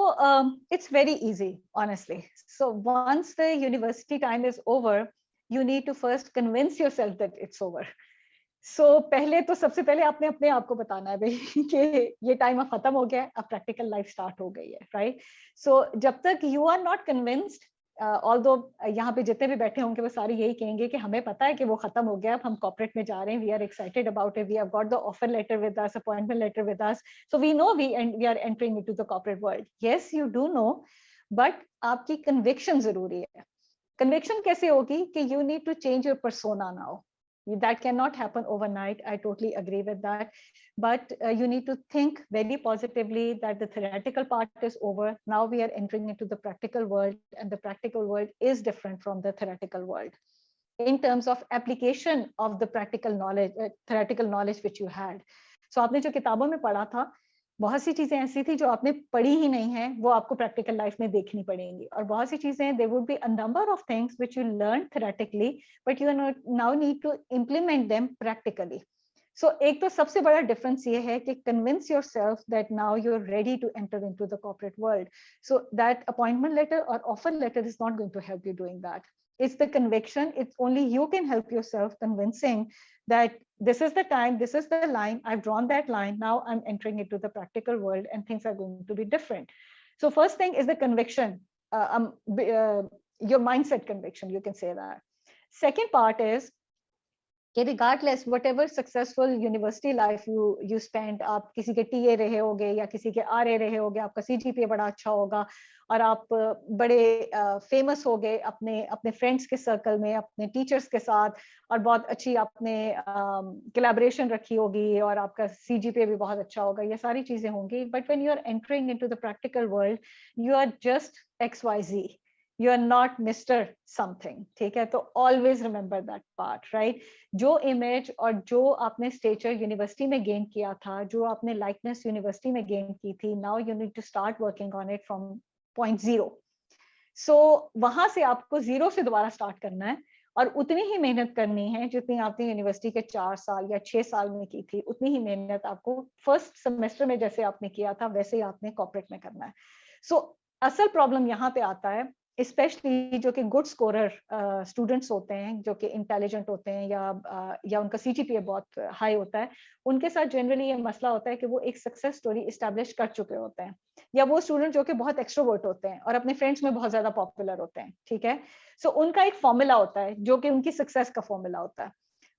it's very easy, honestly. So once the university time is over, you need to first convince yourself that it's over. So पहले तो सबसे पहले आपने अपने आप को बताना है भाई कि ये टाइम अब खत्म हो गया है, अब प्रैक्टिकल लाइफ स्टार्ट हो गई है, राइट. सो जब तक you are not convinced, although यहाँ पे जितने भी बैठे होंगे वो सारे यही कहेंगे कि हमें पता है कि वो खत्म हो गया, अब हम कॉर्पोरेट में जा रहे हैं, we are excited about it, we have got the offer letter with us, appointment letter with us, so we know we are entering into the corporate world. Yes you do know, but आपकी conviction जरूरी है. Conviction कैसे होगी कि you need to change your persona now. That cannot happen overnight. I totally agree with that. But you need to think very positively that the theoretical part is over. Now we are entering into the practical world, and the practical world is different from the theoretical world in terms of application of the practical knowledge, theoretical knowledge which you had. So आपने जो किताबों में पढ़ा था, बहुत सी चीजें ऐसी थी जो आपने पढ़ी ही नहीं है, वो आपको प्रैक्टिकल लाइफ में देखनी पड़ेंगी. और बहुत सी चीजें, there would be a number of things which you learned theoretically, but you now need to implement them practically. So एक तो सबसे बड़ा difference ये है कि convince yourself that now you're ready to enter into the corporate world. So that appointment letter or offer letter is not going to help you doing that. It's the conviction. It's only you can help yourself convincing that this is the time, this is the line, I've drawn that line, now I'm entering into the practical world and things are going to be different. So first thing is the conviction, your mindset conviction, you can say that. Second part is regardless whatever successful university life you spent, आप किसी के TA रहे होगे या किसी के RA रहे होगे, आपका CGPA बड़ा अच्छा होगा और आप बड़े फेमस हो गए अपने फ्रेंड्स के सर्कल में, अपने टीचर्स के साथ, और बहुत अच्छी आपने कोलैबोरेशन रखी होगी और आपका CGPA भी बहुत अच्छा होगा, ये सारी चीजें होंगी. But when you are entering into the practical world, you are just XYZ. You are not Mr. something, ठीक है? तो always remember that part, right? जो image और जो आपने stature यूनिवर्सिटी में gain किया था, जो आपने likeness यूनिवर्सिटी में gain की थी, now you need to start working on it from point zero. So वहां से आपको zero से दोबारा start करना है और उतनी ही मेहनत करनी है जितनी आपने यूनिवर्सिटी के 4 साल या 6 साल में की थी, उतनी ही मेहनत आपको फर्स्ट सेमेस्टर में जैसे आपने किया था वैसे ही आपने कॉर्पोरेट में करना है. सो असल प्रॉब्लम यहाँ पे आता है, स्पेशली जो कि गुड स्कोरर स्टूडेंट्स होते हैं, जो कि इंटेलिजेंट होते हैं या उनका CGPA बहुत हाई होता है, उनके साथ जनरली ये मसला होता है कि वो एक सक्सेस स्टोरी इस्टेब्लिश कर चुके होते हैं, या वो स्टूडेंट जो कि बहुत एक्सट्रोवर्ट होते हैं और अपने फ्रेंड्स में बहुत ज्यादा पॉपुलर होते हैं, ठीक है? सो उनका एक फॉर्मूला होता है जो कि उनकी सक्सेस का फॉर्मूला होता है.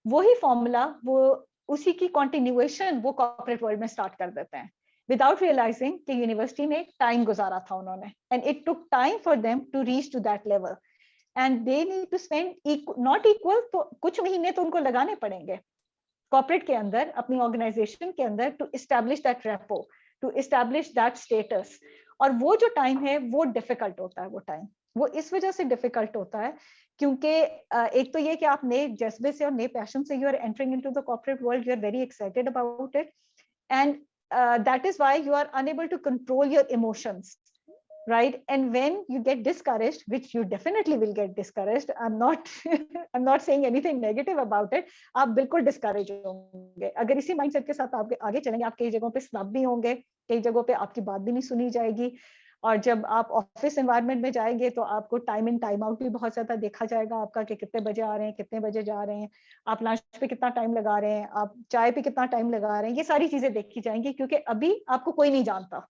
वही फॉर्मूला वो उसी की कंटिन्यूएशन वो कॉर्पोरेट वर्ल्ड में स्टार्ट कर देते हैं without realizing कि यूनिवर्सिटी में एक टाइम गुजारा था उन्होंने, and it took time for them to reach to that level, and they need to spend not equal, तो कुछ महीने तो उनको लगाने पड़ेंगे कॉर्पोरेट के अंदर, अपनी ऑर्गेनाइजेशन के अंदर, to establish that rapport, to establish that status. और वो जो टाइम है वो डिफिकल्ट होता है. वो टाइम वो इस वजह से डिफिकल्ट होता है क्योंकि एक तो ये कि आप नए जज्बे से और नए पैशन से you are entering into the corporate world, you are very excited about it, and that is why you are unable to control your emotions, right? And when you get discouraged, which you definitely will get discouraged, I'm not I'm not saying anything negative about it, आप बिल्कुल discourage होंगे अगर इसी mindset के साथ आप आगे चलेंगे. आप कई जगहों पे snub भी होंगे, कई जगहों पे आपकी बात भी नहीं सुनी जाएगी, और जब आप ऑफिस एनवायरनमेंट में जाएंगे तो आपको टाइम इन टाइम आउट भी बहुत ज्यादा देखा जाएगा आपका, कि कितने बजे आ रहे हैं, कितने बजे जा रहे हैं, आप लंच पे कितना टाइम लगा रहे हैं, आप चाय पे कितना टाइम लगा रहे हैं. ये सारी चीजें देखी जाएंगी क्योंकि अभी आपको कोई नहीं जानता,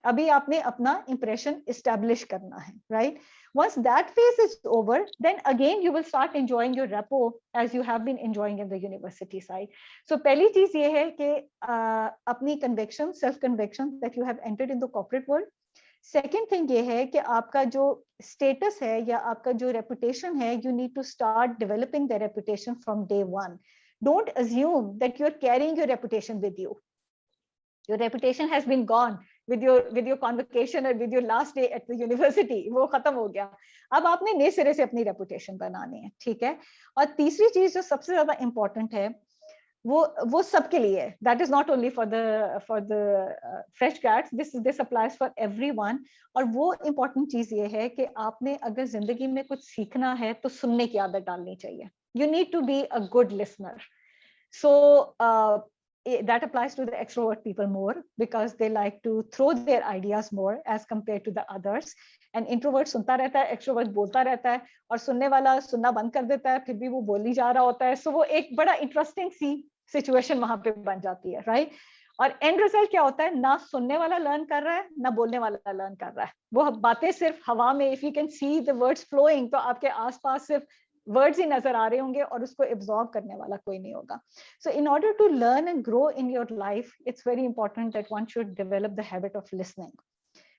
अभी आपने अपना इंप्रेशन एस्टैब्लिश करना है, right? Once that phase is over, then again you will start enjoying your repo as you have been enjoying in the university side. So पहली चीज ये है कि अपनी conviction, self conviction that you have entered in the corporate world. Second thing ये है कि आपका जो स्टेटस है या आपका जो रेपुटेशन है, you need to start developing the reputation from day one. Don't assume that you are carrying your reputation with you. Your reputation has been gone with your convocation or with your last day at the university, वो खत्म हो गया. अब आपने नए सिरे से अपनी रेपुटेशन बनानी है, ठीक है? और तीसरी चीज जो सबसे ज्यादा इंपॉर्टेंट है वो सबके लिए है. That is not only for the fresh grades, this applies for everyone. और वो इम्पोर्टेंट चीज ये है कि आपने अगर जिंदगी में कुछ सीखना है तो सुनने की आदत डालनी चाहिए. You need to be a good listener. So that applies to the extrovert people more because they like to throw their ideas more as compared to the others. And introvert सुनता रहता है, extrovert बोलता रहता है, और सुनने वाला सुनना बंद कर देता है, फिर भी वो बोल ही जा रहा होता है. So वो एक बड़ा इंटरेस्टिंग सी सिचुएशन वहां पे बन जाती है, राइट? और एंड रिजल्ट क्या होता है? ना सुनने वाला लर्न कर रहा है, ना बोलने वाला लर्न कर रहा है. वो बातें सिर्फ हवा में, if you can see the words flowing, तो आपके आसपास सिर्फ वर्ड्स ही नजर आ रहे होंगे और उसको एब्जॉर्ब करने वाला कोई नहीं होगा. So in order to learn and grow in your life, it's very important that one should develop the habit of listening.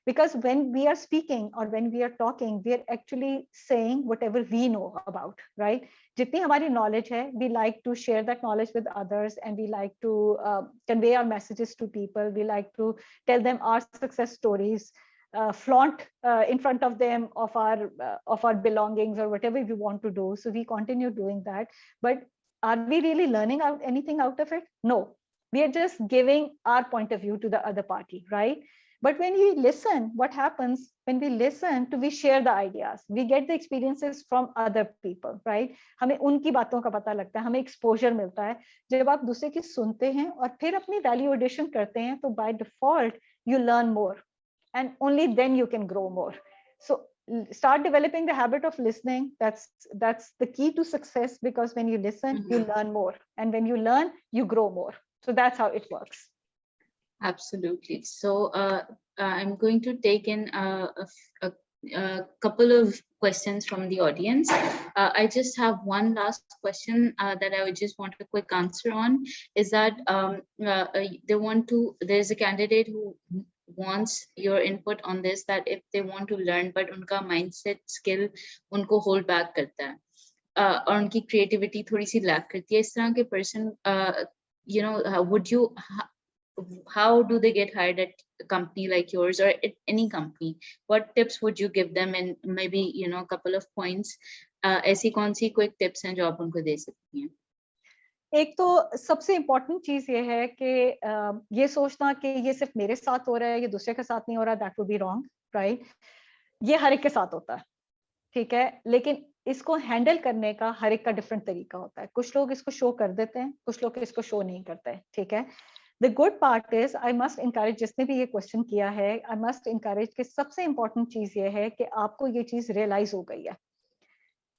Because when we are speaking or when we are talking, we are actually saying whatever we know about, right? जितनी हमारी knowledge है, we like to share that knowledge with others, and we like to convey our messages to people. We like to tell them our success stories, flaunt in front of them of our belongings or whatever we want to do. So we continue doing that. But are we really learning anything out of it? No. We are just giving our point of view to the other party, right? But when we listen, what happens when we listen to, we share the ideas, we get the experiences from other people, right? हमें उनकी बातों का पता लगता है, हमें exposure मिलता है. जब आप दूसरे की सुनते हैं और फिर अपनी value addition करते हैं, तो by default you learn more, and only then you can grow more. So start developing the habit of listening. That's the key to success, because when you listen, you learn more, and when you learn, you grow more. So that's how it works. Absolutely. So I'm going to take in a couple of questions from the audience. I just have one last question that I would just want a quick answer on. Is that there's a candidate who wants your input on this, that if they want to learn but उनका mindset skill उनको hold back करता है, और उनकी creativity थोड़ी सी lack करती है, इस तरह के person, would you how do they get hired at a company like yours or at any company? What tips would you give them, and maybe a couple of points, ऐसी कौन सी quick tips हैं जो आप उनको दे सकती हैं? एक तो सबसे इम्पोर्टेंट चीज ये है कि ये सोचना कि ये सिर्फ मेरे साथ हो रहा है, ये दूसरे के साथ नहीं हो रहा, that would be wrong, right? ये हर एक के साथ होता है, ठीक है, लेकिन इसको हैंडल करने का हर एक का डिफरेंट तरीका होता है। कुछ लोग इसको शो कर देते हैं, कुछ लोग इसको शो नहीं करते हैं, ठीक है। The good part is, I must encourage, जिसने भी ये क्वेश्चन किया है, आई मस्ट इनकरेज कि सबसे इंपॉर्टेंट चीज ये है कि आपको ये चीज रियलाइज हो गई है।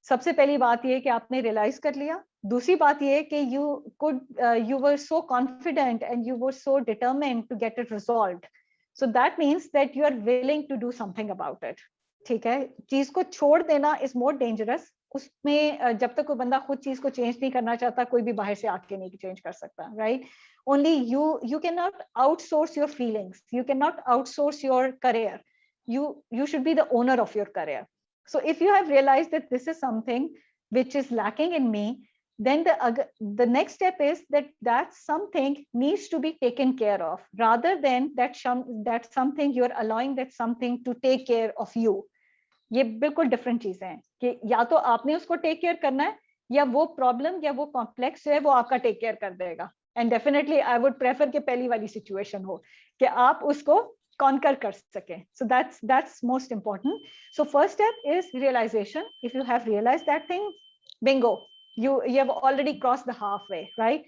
सबसे पहली बात ये कि आपने रियलाइज कर लिया। दूसरी बात ये कि you were so confident and you were so determined to get it resolved, so that means that you are willing to do something about it, ठीक है। चीज को छोड़ देना is more dangerous। उसमें जब तक कोई बंदा खुद चीज को चेंज नहीं करना चाहता, कोई भी बाहर से आके नहीं चेंज कर सकता, right? only you cannot outsource your feelings, you cannot outsource your career, you should be the owner of your career. So if you have realized that this is something which is lacking in me, then the next step is that something needs to be taken care of, rather than that something you're allowing that something to take care of you. ये बिल्कुल different चीजें हैं कि या तो आपने उसको take care करना है, या वो प्रॉब्लम या वो कॉम्प्लेक्स जो है वो आपका टेक केयर कर देगा। And definitely I would prefer कि पहली वाली सिचुएशन हो कि आप उसको conquer कर सकें. So that's most important. So first step is realization. If you have realized that thing, bingo, you have already crossed the halfway, right?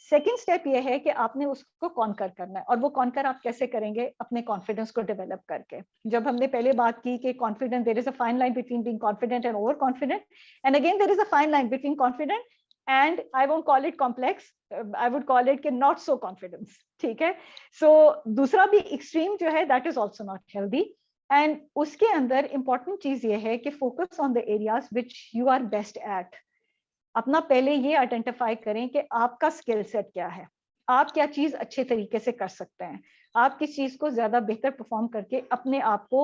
Second step ये है कि आपने उसको कॉन्कर करना है, और वो कॉन्कर आप कैसे करेंगे? अपने कॉन्फिडेंस को डेवलप करके। जब हमने पहले बात की कि confident, there is a fine line between being confident and over confident, and again there is a fine line between confident and I won't call it complex, I would call it कि not so confidence, ठीक है। So दूसरा भी extreme जो है, that is also not healthy. And उसके अंदर important चीज ये है कि focus on the areas which you are best at. अपना पहले ये आइडेंटिफाई करें कि आपका स्किल सेट क्या है, आप क्या चीज अच्छे तरीके से कर सकते हैं, आप किस चीज को ज्यादा बेहतर परफॉर्म करके अपने आप को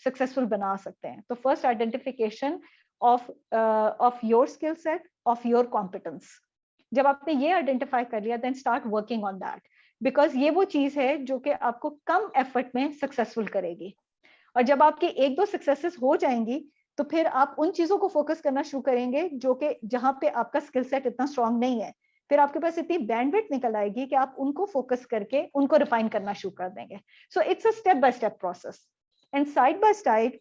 सक्सेसफुल बना सकते हैं। तो first identification of your skill set, of your competence. जब आपने ये आइडेंटिफाई कर लिया, then start working on that, because ये वो चीज है जो कि आपको कम एफर्ट में सक्सेसफुल करेगी। और जब आपके एक दो सक्सेसेस हो जाएंगी, तो फिर आप उन चीजों को फोकस करना शुरू करेंगे जो कि जहां पे आपका स्किल सेट इतना स्ट्रांग नहीं है। फिर आपके पास इतनी बैंडविड्थ निकल आएगी कि आप उनको फोकस करके उनको रिफाइन करना शुरू कर देंगे। So it's a step by step process, and side by side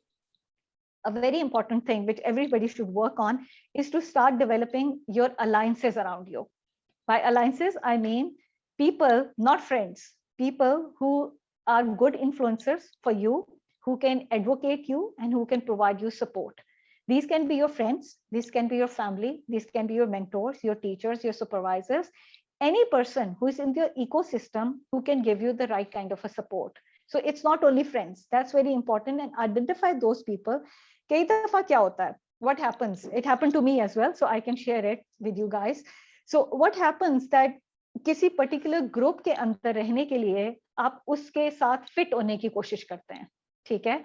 a very important thing which everybody should work on is to start developing your alliances around you. By alliances I mean people, not friends, people who are good influencers for you, who can advocate you and who can provide you support. These can be your friends, these can be your family, these can be your mentors, your teachers, your supervisors, any person who is in your ecosystem who can give you the right kind of a support. So it's not only friends, that's very important, and identify those people. कई दफा क्या होता है, what happens, it happened to me as well, so I can share it with you guys. So what happens that किसी particular group के अंदर रहने के लिए आप उसके साथ फिट होने की कोशिश करते हैं, ठीक है,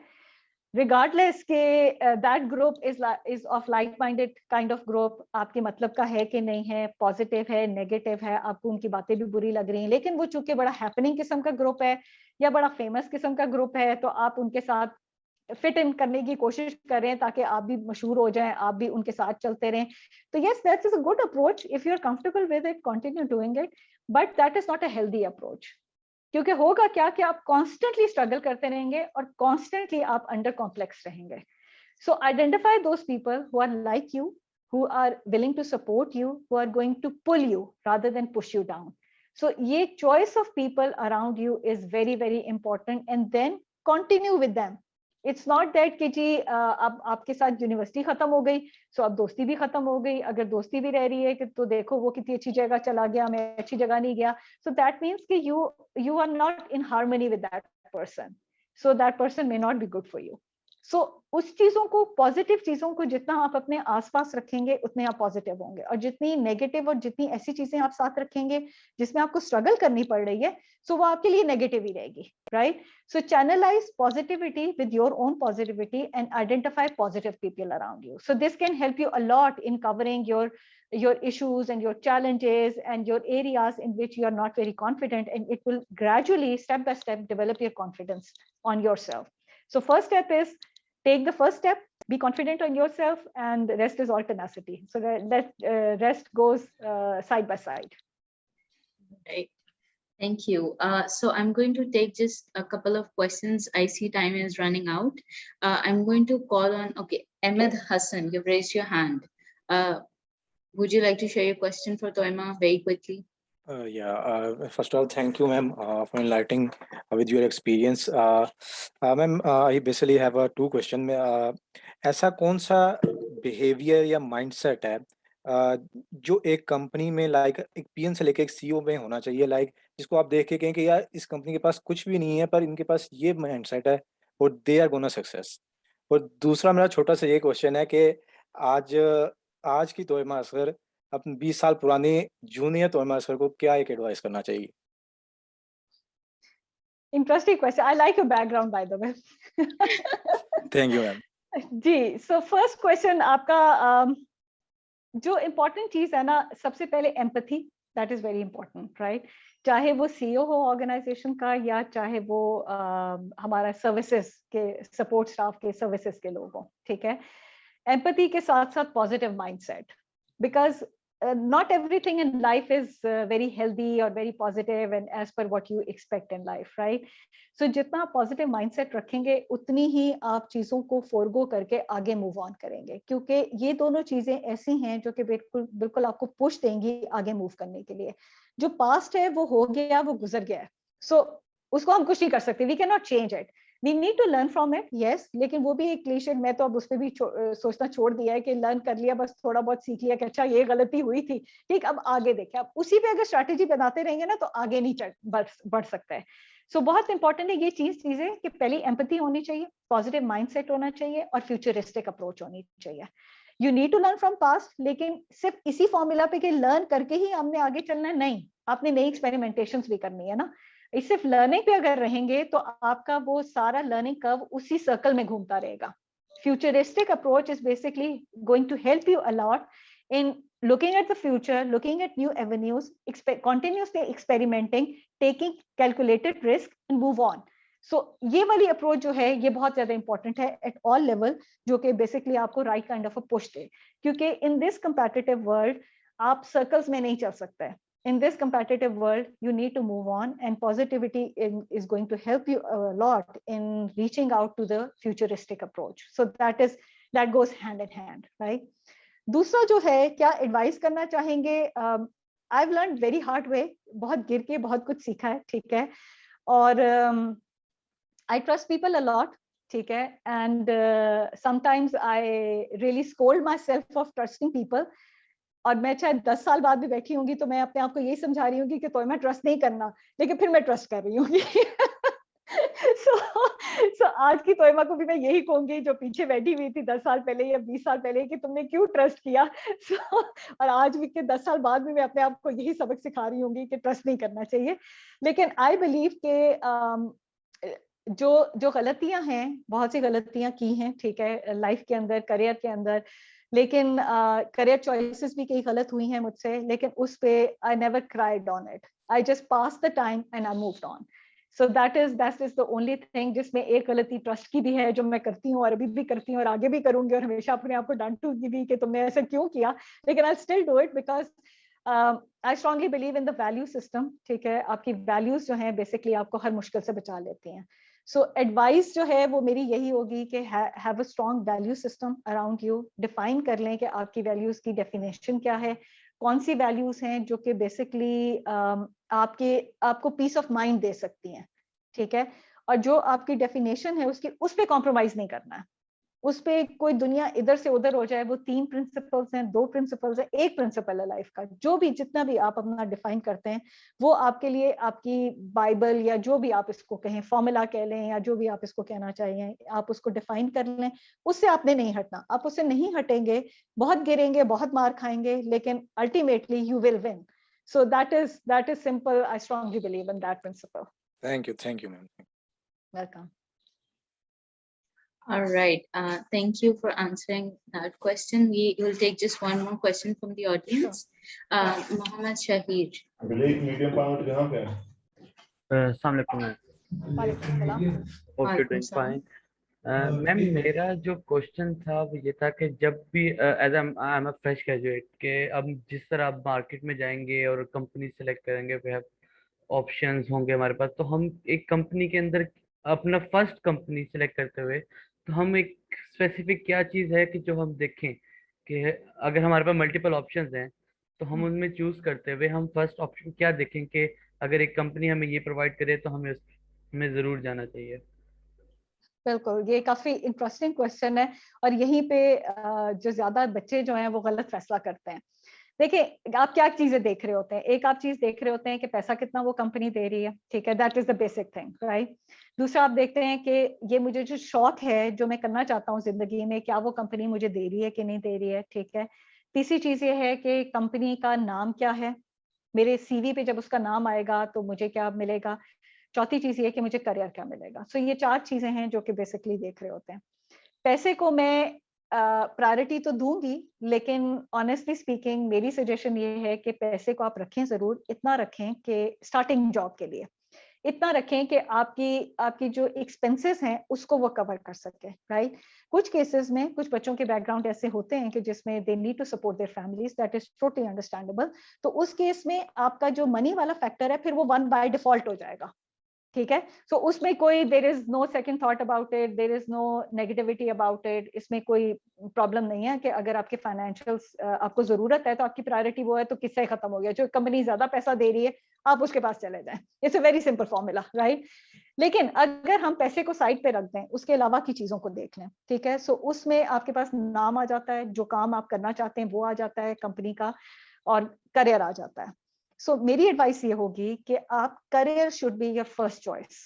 रिगार्डलेस के that group is of like minded kind of group, आपके मतलब का है कि नहीं है, पॉजिटिव है, नेगेटिव है, आपको उनकी बातें भी बुरी लग रही हैं, लेकिन वो चूंकि बड़ा हैपनिंग किस्म का ग्रुप है या बड़ा फेमस किस्म का ग्रुप है, तो आप उनके साथ फिट इन करने की कोशिश कर रहे हैं ताकि आप भी मशहूर हो जाएं, आप भी उनके साथ चलते रहें। तो yes, that is a good approach, if you are comfortable with it, continue doing it, but that is not a healthy approach. क्योंकि होगा क्या कि आप कॉन्स्टेंटली स्ट्रगल करते रहेंगे और कॉन्स्टेंटली आप अंडर कॉम्प्लेक्स रहेंगे। So identify those people who are like you, who are willing to support you, who are going to pull you rather than push you down. So ये choice of people around you is very very important, and then continue with them. It's not that कि जी अब आपके साथ university खत्म हो गई, सो अब दोस्ती भी खत्म हो गई। अगर दोस्ती भी रह रही है कि तो देखो वो कितनी अच्छी जगह चला गया, मैं अच्छी जगह नहीं गया, so that means कि you are not in harmony with that person, so that person may not be good for you. सो उस चीजों को, पॉजिटिव चीजों को जितना आप अपने आसपास रखेंगे उतने आप पॉजिटिव होंगे, और जितनी नेगेटिव और जितनी ऐसी चीजें आप साथ रखेंगे जिसमें आपको स्ट्रगल करनी पड़ रही है, सो वो आपके लिए नेगेटिव ही रहेगी, right? So channelize positivity with your own positivity and identify positive people around you. So this can help you a lot in covering your issues and your challenges and your areas in which you are not very confident, and it will gradually, step by step, develop your confidence on yourself. So first step is take the first step, be confident on yourself, and the rest is all tenacity. So that rest goes side by side. Right. Thank you. So I'm going to take just a couple of questions. I see time is running out. I'm going to call on, okay, Ahmed Hassan, you've raised your hand. Would you like to share your question for Toima very quickly? First of all, thank you, ma'am, for enlightening with your experience. Ma'am, I basically have two questions. ऐसा कौन सा behavior या mindset है जो एक company में like एक PN से लेके एक सीईओ में होना चाहिए, लाइक जिसको आप देख के कहें कि यार इस कंपनी के पास कुछ भी नहीं है पर इनके पास ये माइंडसेट है और दे आर गोना सक्सेस। और दूसरा मेरा छोटा सा ये क्वेश्चन है कि आज आज की तोइमा असगर अपने 20 साल पुराने जूनियर तोइमा असगर को क्या एक एडवाइस करना चाहिए? Interesting question. I like your background, by the way. Thank you, ma'am. Ji, so first question आपका जो important चीज है ना, सबसे पहले empathy, that is very important, right? चाहे वो CEO हो ऑर्गेनाइजेशन का या चाहे वो हमारा सर्विसेज के सपोर्ट स्टाफ के सर्विसेज के लोग हो, ठीक है? एम्पैथी के साथ साथ positive mindset, because not everything in life is very healthy or very positive and as per what you expect in life, right? So जितना आप पॉजिटिव माइंडसेट रखेंगे उतनी ही आप चीजों को फोरगो करके आगे मूव ऑन करेंगे, क्योंकि ये दोनों चीजें ऐसी हैं जो कि बिल्कुल बिल्कुल आपको पुश देंगी आगे मूव करने के लिए। जो पास्ट है वो हो गया, वो गुजर गया है, सो उसको हम कुछ नहीं कर सकते, we can not change it, we need to learn from it, yes, लेकिन वो भी एक क्लीशे, मैं तो अब उस पर भी सोचना छोड़ दिया है कि लर्न कर लिया, बस थोड़ा बहुत सीख लिया कि अच्छा ये गलती हुई थी, ठीक, अब आगे देखें। अब उसी पे अगर स्ट्रैटेजी बनाते रहेंगे ना तो आगे नहीं बढ़ सकता है। सो बहुत इंपॉर्टेंट है ये चीजें कि पहली एम्पैथी होनी चाहिए, पॉजिटिव माइंडसेट होना चाहिए और फ्यूचरिस्टिक अप्रोच होनी चाहिए। You need to learn from past, लेकिन सिर्फ इसी फॉर्मूला पे कि लर्न करके ही हमने आगे चलना है, नहीं, आपने नई एक्सपेरिमेंटेशन भी करनी है ना। इस सिर्फ लर्निंग पे अगर रहेंगे तो आपका वो सारा लर्निंग कर्व उसी सर्कल में घूमता रहेगा। Futuristic approach is basically going to help you a lot in looking at the future, looking at new avenues, continuously experimenting, taking calculated risk and move on. So ये वाली अप्रोच जो है ये बहुत ज्यादा इंपॉर्टेंट है एट ऑल लेवल, जो कि बेसिकली आपको right kind of a push दे, क्योंकि इन दिस कंपेटिटिव वर्ल्ड आप सर्कल्स में नहीं चल सकते हैं। In this competitive world, you need to move on, and positivity is going to help you a lot in reaching out to the futuristic approach. So that goes hand in hand, right? दूसरा जो है, क्या advice करना चाहेंगे, I have learn very hard way, बहुत गिर के बहुत कुछ सीखा है, ठीक है, और I trust people a lot, ठीक है, and sometimes I really scold my self of trusting people, और मैं चाहे 10 साल बाद भी बैठी होंगी तो मैं अपने आप को यही समझा रही हूँ कि मैं ट्रस्ट नहीं करना, लेकिन फिर मैं ट्रस्ट कर रही हूँ। So, आज की तोइमा को भी मैं यही कहूंगी जो पीछे बैठी हुई थी 10 साल पहले या 20 साल पहले कि तुमने क्यों ट्रस्ट किया। और आज भी के 10 साल बाद भी मैं अपने आप को यही सबक सिखा रही होंगी कि ट्रस्ट नहीं करना चाहिए। लेकिन आई बिलीव के जो गलतियां हैं, बहुत सी गलतियां की हैं, ठीक है, लाइफ के अंदर, करियर के अंदर, लेकिन करियर चॉइसेस भी कई गलत हुई हैं मुझसे, लेकिन उस पे I never cried on it, I just pass the time and I moved on. So that is the only thing जिसमें एक गलती ट्रस्ट की भी है जो मैं करती हूँ और अभी भी करती हूँ और आगे भी करूंगी और हमेशा अपने आप को डांटूंगी भी कि तुमने ऐसा क्यों किया, लेकिन I still do it because I strongly believe in the value system, ठीक है। आपकी वैल्यूज जो हैं बेसिकली आपको हर मुश्किल से बचा लेती हैं। सो एडवाइस जो है वो मेरी यही होगी कि have a strong value system around you, define कर लें कि आपकी वैल्यूज की डेफिनेशन क्या है, कौन सी वैल्यूज हैं जो कि बेसिकली आपको पीस ऑफ माइंड दे सकती हैं, ठीक है, और जो आपकी डेफिनेशन है उसकी उस पे कॉम्प्रोमाइज नहीं करना है, उस पे कोई दुनिया इधर से उधर हो जाए, वो 3 प्रिंसिपल्स हैं, 2 प्रिंसिपल्स हैं, एक प्रिंसिपल है लाइफ का। जो भी जितना भी आप अपना डिफाइन करते हैं वो आपके लिए आपकी बाइबल या जो भी आप इसको कहें, फॉर्मूला कह लें या जो भी आप इसको कहना चाहिए, आप उसको डिफाइन कर लें। उससे आपने नहीं हटना, आप उससे नहीं हटेंगे, बहुत गिरेंगे, बहुत मार खाएंगे, लेकिन ultimately you will win. So that is simple. I strongly believe in that principle. Thank you, ma'am. Welcome. All right. Thank you for answering that question. We will take just one more question from the audience. Sure. Mohammed Shahir. Assalamu alaikum. Walaikum salam. Hope you're doing fine. Ma'am मेरा जो question था वो ये था कि जब भी as I am a fresh graduate के अब जिस तरह आप मार्केट में जाएंगे और कंपनी सेलेक्ट करेंगे, वे हैव ऑप्शंस होंगे हमारे पास, तो हम एक कंपनी के अंदर अपना फर्स्ट कंपनी सेलेक्ट करते हुए तो हम एक स्पेसिफिक क्या चीज़ है कि जो हम देखें कि अगर हमारे पास मल्टीपल ऑप्शंस हैं तो हम उनमें चूज करते हुए हम फर्स्ट ऑप्शन क्या देखें कि अगर एक कंपनी हमें ये प्रोवाइड करे तो हमें उसमें जरूर जाना चाहिए। बिल्कुल, ये काफी इंटरेस्टिंग क्वेश्चन है और यहीं पे जो ज्यादा बच्चे जो हैं वो गलत फैसला करते हैं। देखिए, आप क्या चीजें देख रहे होते हैं, एक आप चीज देख रहे होते हैं कि पैसा कितना वो कंपनी दे रही है, ठीक है, that is the basic thing, right. दूसरा आप देखते हैं कि ये मुझे जो शौक है, जो मैं करना चाहता हूँ जिंदगी में, क्या वो कंपनी मुझे दे रही है कि नहीं दे रही है, ठीक है। तीसरी चीज ये है कि कंपनी का नाम क्या है, मेरे सीवी पे जब उसका नाम आएगा तो मुझे क्या मिलेगा। चौथी चीज ये कि मुझे करियर क्या मिलेगा। सो ये 4 चीजें हैं जो कि बेसिकली देख रहे होते हैं। पैसे को मैं प्रायोरिटी तो दूंगी, लेकिन ऑनेस्टली स्पीकिंग मेरी सजेशन ये है कि पैसे को आप रखें जरूर, इतना रखें कि स्टार्टिंग जॉब के लिए इतना रखें कि आपकी जो एक्सपेंसेस हैं उसको वो कवर कर सके, राइट। कुछ केसेस में कुछ बच्चों के बैकग्राउंड ऐसे होते हैं कि जिसमें they need to support their families, that is totally understandable. तो उस केस में आपका जो मनी वाला फैक्टर है फिर वो 1 बाय डिफॉल्ट हो जाएगा, ठीक है। सो उसमें कोई there is no second thought about it, there is no negativity about it. इसमें कोई प्रॉब्लम नहीं है कि अगर आपके फाइनेंशियल्स आपको जरूरत है तो आपकी प्रायोरिटी वो है, तो किस्सा ही खत्म हो गया। जो कंपनी ज्यादा पैसा दे रही है आप उसके पास चले जाएं, it's a very simple formula, right. लेकिन अगर हम पैसे को साइड पे रख दें, उसके अलावा की चीजों को देख लें, ठीक है, सो उसमें आपके पास नाम आ जाता है, जो काम आप करना चाहते हैं वो आ जाता है कंपनी का, और करियर आ जाता है। सो मेरी एडवाइस ये होगी कि आप career should be your first choice,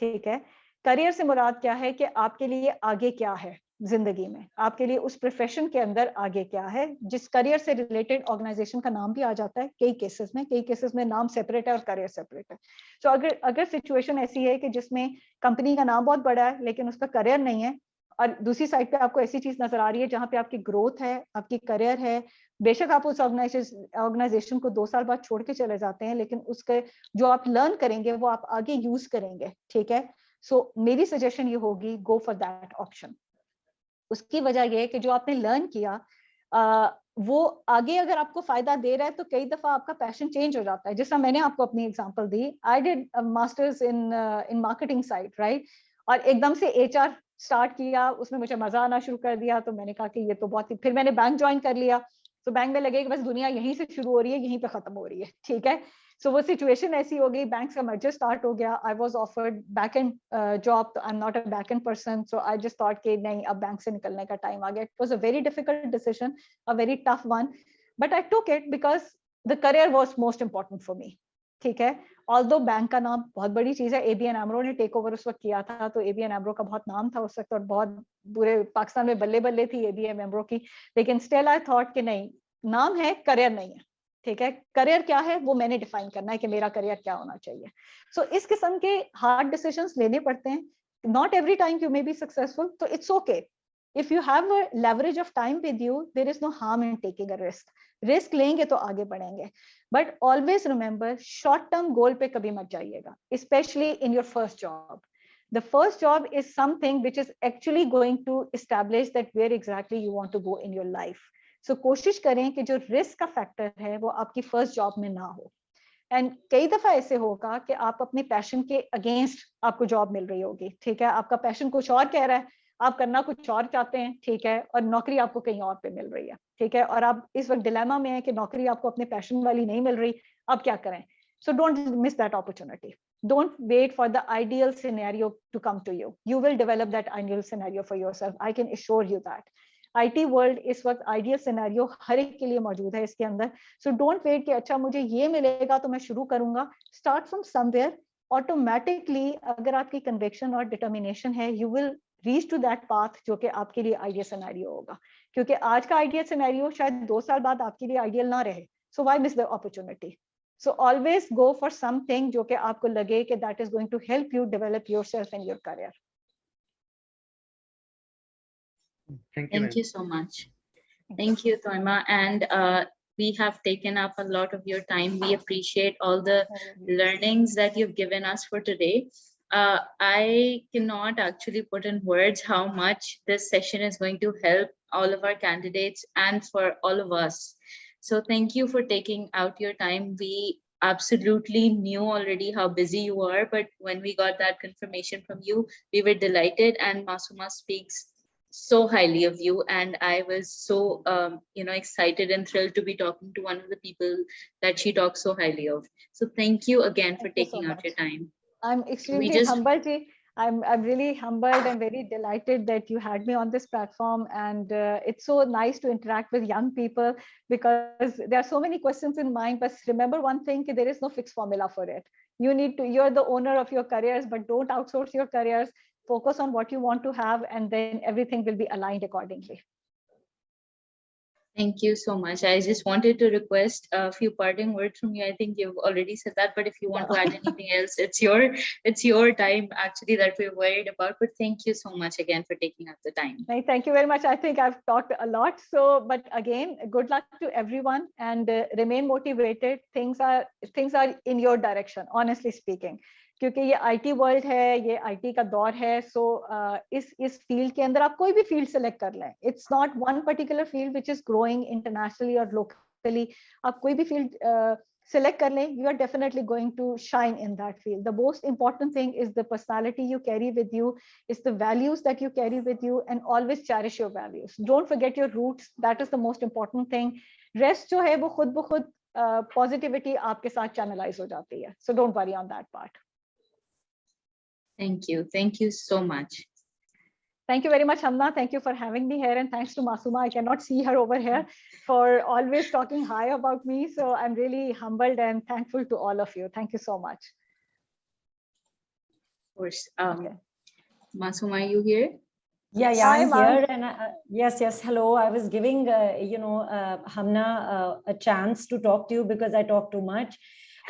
ठीक है। करियर से मुराद क्या है कि आपके लिए आगे क्या है जिंदगी में, आपके लिए उस प्रोफेशन के अंदर आगे क्या है। जिस करियर से रिलेटेड ऑर्गेनाइजेशन का नाम भी आ जाता है कई केसेस में नाम सेपरेट है और करियर सेपरेट है। तो अगर सिचुएशन ऐसी है कि जिसमें कंपनी का नाम बहुत बड़ा है लेकिन उसका करियर नहीं है, और दूसरी साइड पे आपको ऐसी चीज नजर आ रही है जहां पे आपकी ग्रोथ है, आपकी करियर है, बेशक आप उस ऑर्गेनाइजेशन को 2 साल बाद छोड़ के चले जाते हैं, लेकिन उसके जो आप लर्न करेंगे वो आप आगे यूज करेंगे, ठीक है। सो मेरी सजेशन ये होगी, गो फॉर दैट ऑप्शन। उसकी वजह ये है कि जो आपने लर्न किया वो आगे अगर आपको फायदा दे रहा है तो कई दफा आपका पैशन चेंज हो जाता है। जिस तरह मैंने आपको अपनी example the, I did masters in marketing side, right, और एकदम से एचआर स्टार्ट किया, उसमें मुझे मजा आना शुरू कर दिया, तो मैंने कहा कि ये तो बहुत ही, फिर मैंने बैंक ज्वाइन कर लिया, तो बैंक में लगे कि बस दुनिया यहीं से शुरू हो रही है, यहीं पे खत्म हो रही है, ठीक है। सो वो सिचुएशन ऐसी हो गई, बैंक का मर्जर स्टार्ट हो गया, I was offered back end job, तो I am not a back end person, so I just thought कि नहीं, अब बैंक से निकलने का टाइम आ गया। It was a very difficult decision, a very tough one, but I took it because the career was most important for me, ठीक है। Although bank का नाम बहुत बड़ी चीज है, एबीएन एमरो ने टेक ओवर उस वक्त किया था, तो एबीएन एमरो का बहुत नाम था उस वक्त और बहुत पूरे पाकिस्तान में बल्ले बल्ले थी एबीएन एमरो की, लेकिन स्टिल आई थॉट कि नहीं, नाम है, करियर नहीं है, ठीक है। करियर क्या है वो मैंने डिफाइन करना है कि मेरा करियर क्या होना चाहिए। सो इस किस्म के हार्ड डिसीजंस लेने पड़ते हैं, not every time you may be successful, तो it's okay. If you have a leverage of time with you, there is no harm in taking a risk. Risk लेंगे तो आगे बढ़ेंगे, but always remember, short term goal पे कभी मत जाइएगा, specially in your first job. The first job is something which is actually going to establish that where exactly you want to go in your life. So कोशिश करें कि जो risk का factor है वो आपकी फर्स्ट जॉब में ना हो। एंड कई दफा ऐसे होगा कि आप अपने पैशन के अगेंस्ट आपको जॉब मिल रही होगी, ठीक है, आपका पैशन कुछ और कह रहा है, आप करना कुछ और चाहते हैं, ठीक है, और नौकरी आपको कहीं और पे मिल रही है, ठीक है, और आप इस वक्त डिलेमा में है कि नौकरी आपको अपने पैशन वाली नहीं मिल रही, आप क्या करें। So don't miss that opportunity, Don't wait for the ideal scenario to come to you. You will develop that ideal scenario for yourself. I can assure you that. IT world इस वक्त ideal scenario हर एक के लिए मौजूद है इसके अंदर. So don't wait कि अच्छा मुझे ये मिलेगा तो मैं शुरू करूंगा. Start from somewhere. Automatically अगर आपकी conviction और determination है, you will reach to that path जो कि आपके लिए आइडियल सिनेरियो होगा. क्योंकि आज का आइडियल सिनेरियो शायद 2 साल बाद आपके लिए आइडियल ना रहे. So why miss the opportunity? So always go for something जो कि आपको लगे कि that is going to help you develop yourself and your career. Thank you so much. Thank you, Toima. And we have taken up a lot of your time. We appreciate all the learnings that you've given us for today. I cannot actually put in words how much this session is going to help all of our candidates and for all of us. So thank you for taking out your time. We absolutely knew already how busy you are, but when we got that confirmation from you, we were delighted, and Masuma speaks so highly of you, and I was so excited and thrilled to be talking to one of the people that she talks so highly of. So thank you again for taking out your time. I'm extremely humbled. I'm really humbled and very delighted that you had me on this platform, and it's so nice to interact with young people because there are so many questions in mind. But remember one thing: there is no fixed formula for it. You're the owner of your careers, but don't outsource your careers. Focus on what you want to have, and then everything will be aligned accordingly. Thank you so much. I just wanted to request a few parting words from you. I think you've already said that, but if you want to add anything else, it's your time actually that we're worried about. But thank you so much again for taking up the time. Thank you very much. I think I've talked a lot. So, but again, good luck to everyone, and remain motivated. Things are in your direction, honestly speaking. क्योंकि ये IT world है, ये IT का दौर है. सो इस field के अंदर आप कोई भी फील्ड सेलेक्ट कर लें. It's not one particular field which is growing internationally और लोकली. आप कोई भी field select kar lein, you are definitely going to shine in that field. The most important thing is the personality you carry with you, is the values that you carry with you, and always cherish your values. Don't forget your roots. That is the most important thing. Rest jo hai wo khud ba khud positivity aapke saath channelize ho jati hai. So don't worry on that part. Thank you. Thank you so much. Thank you very much, Hamna. Thank you for having me here. And thanks to Masuma. I cannot see her over here, for always talking high about me. So I'm really humbled and thankful to all of you. Thank you so much. Of course. Masuma, are you here? Yeah, I'm here. And yes. Hello. I was giving, Hamna a chance to talk to you because I talk too much.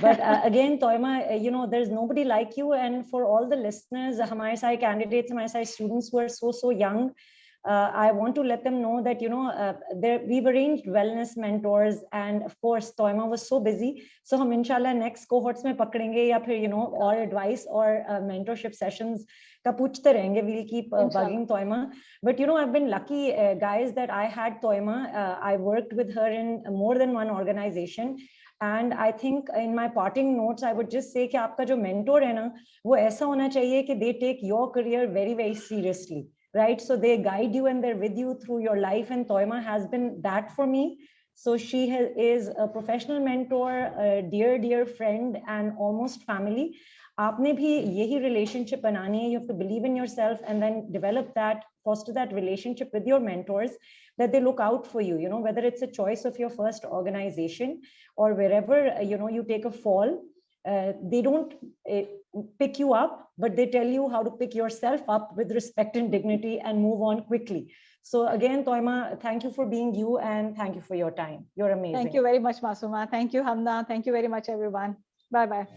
But again, Toima, there's nobody like you. And for all the listeners, hamare sare candidates, hamare sare students who are so young, I want to let them know that, we've arranged wellness mentors. And of course, Toima was so busy. So hum inshallah next cohorts mein pakdenge ya phir, or advice or mentorship sessions ka puchte rahenge. We'll keep bugging Toima. But, I've been lucky, guys, that I had Toima. I worked with her in more than one organization. And I think in my parting notes, I would just say कि आपका जो mentor है ना, वो ऐसा होना चाहिए कि they take your career very, very seriously, right? So they guide you and they're with you through your life. And Toima has been that for me. So she is a professional mentor, a dear friend, and almost family. आपने भी यही relationship बनानी है. You have to believe in yourself and then develop that, foster that relationship with your mentors, that they look out for you, whether it's a choice of your first organization or wherever, you take a fall. They don't pick you up, but they tell you how to pick yourself up with respect and dignity and move on quickly. So again, Toima, thank you for being you, and thank you for your time. You're amazing. Thank you very much, Masuma. Thank you, Hamna. Thank you very much, everyone. Bye-bye.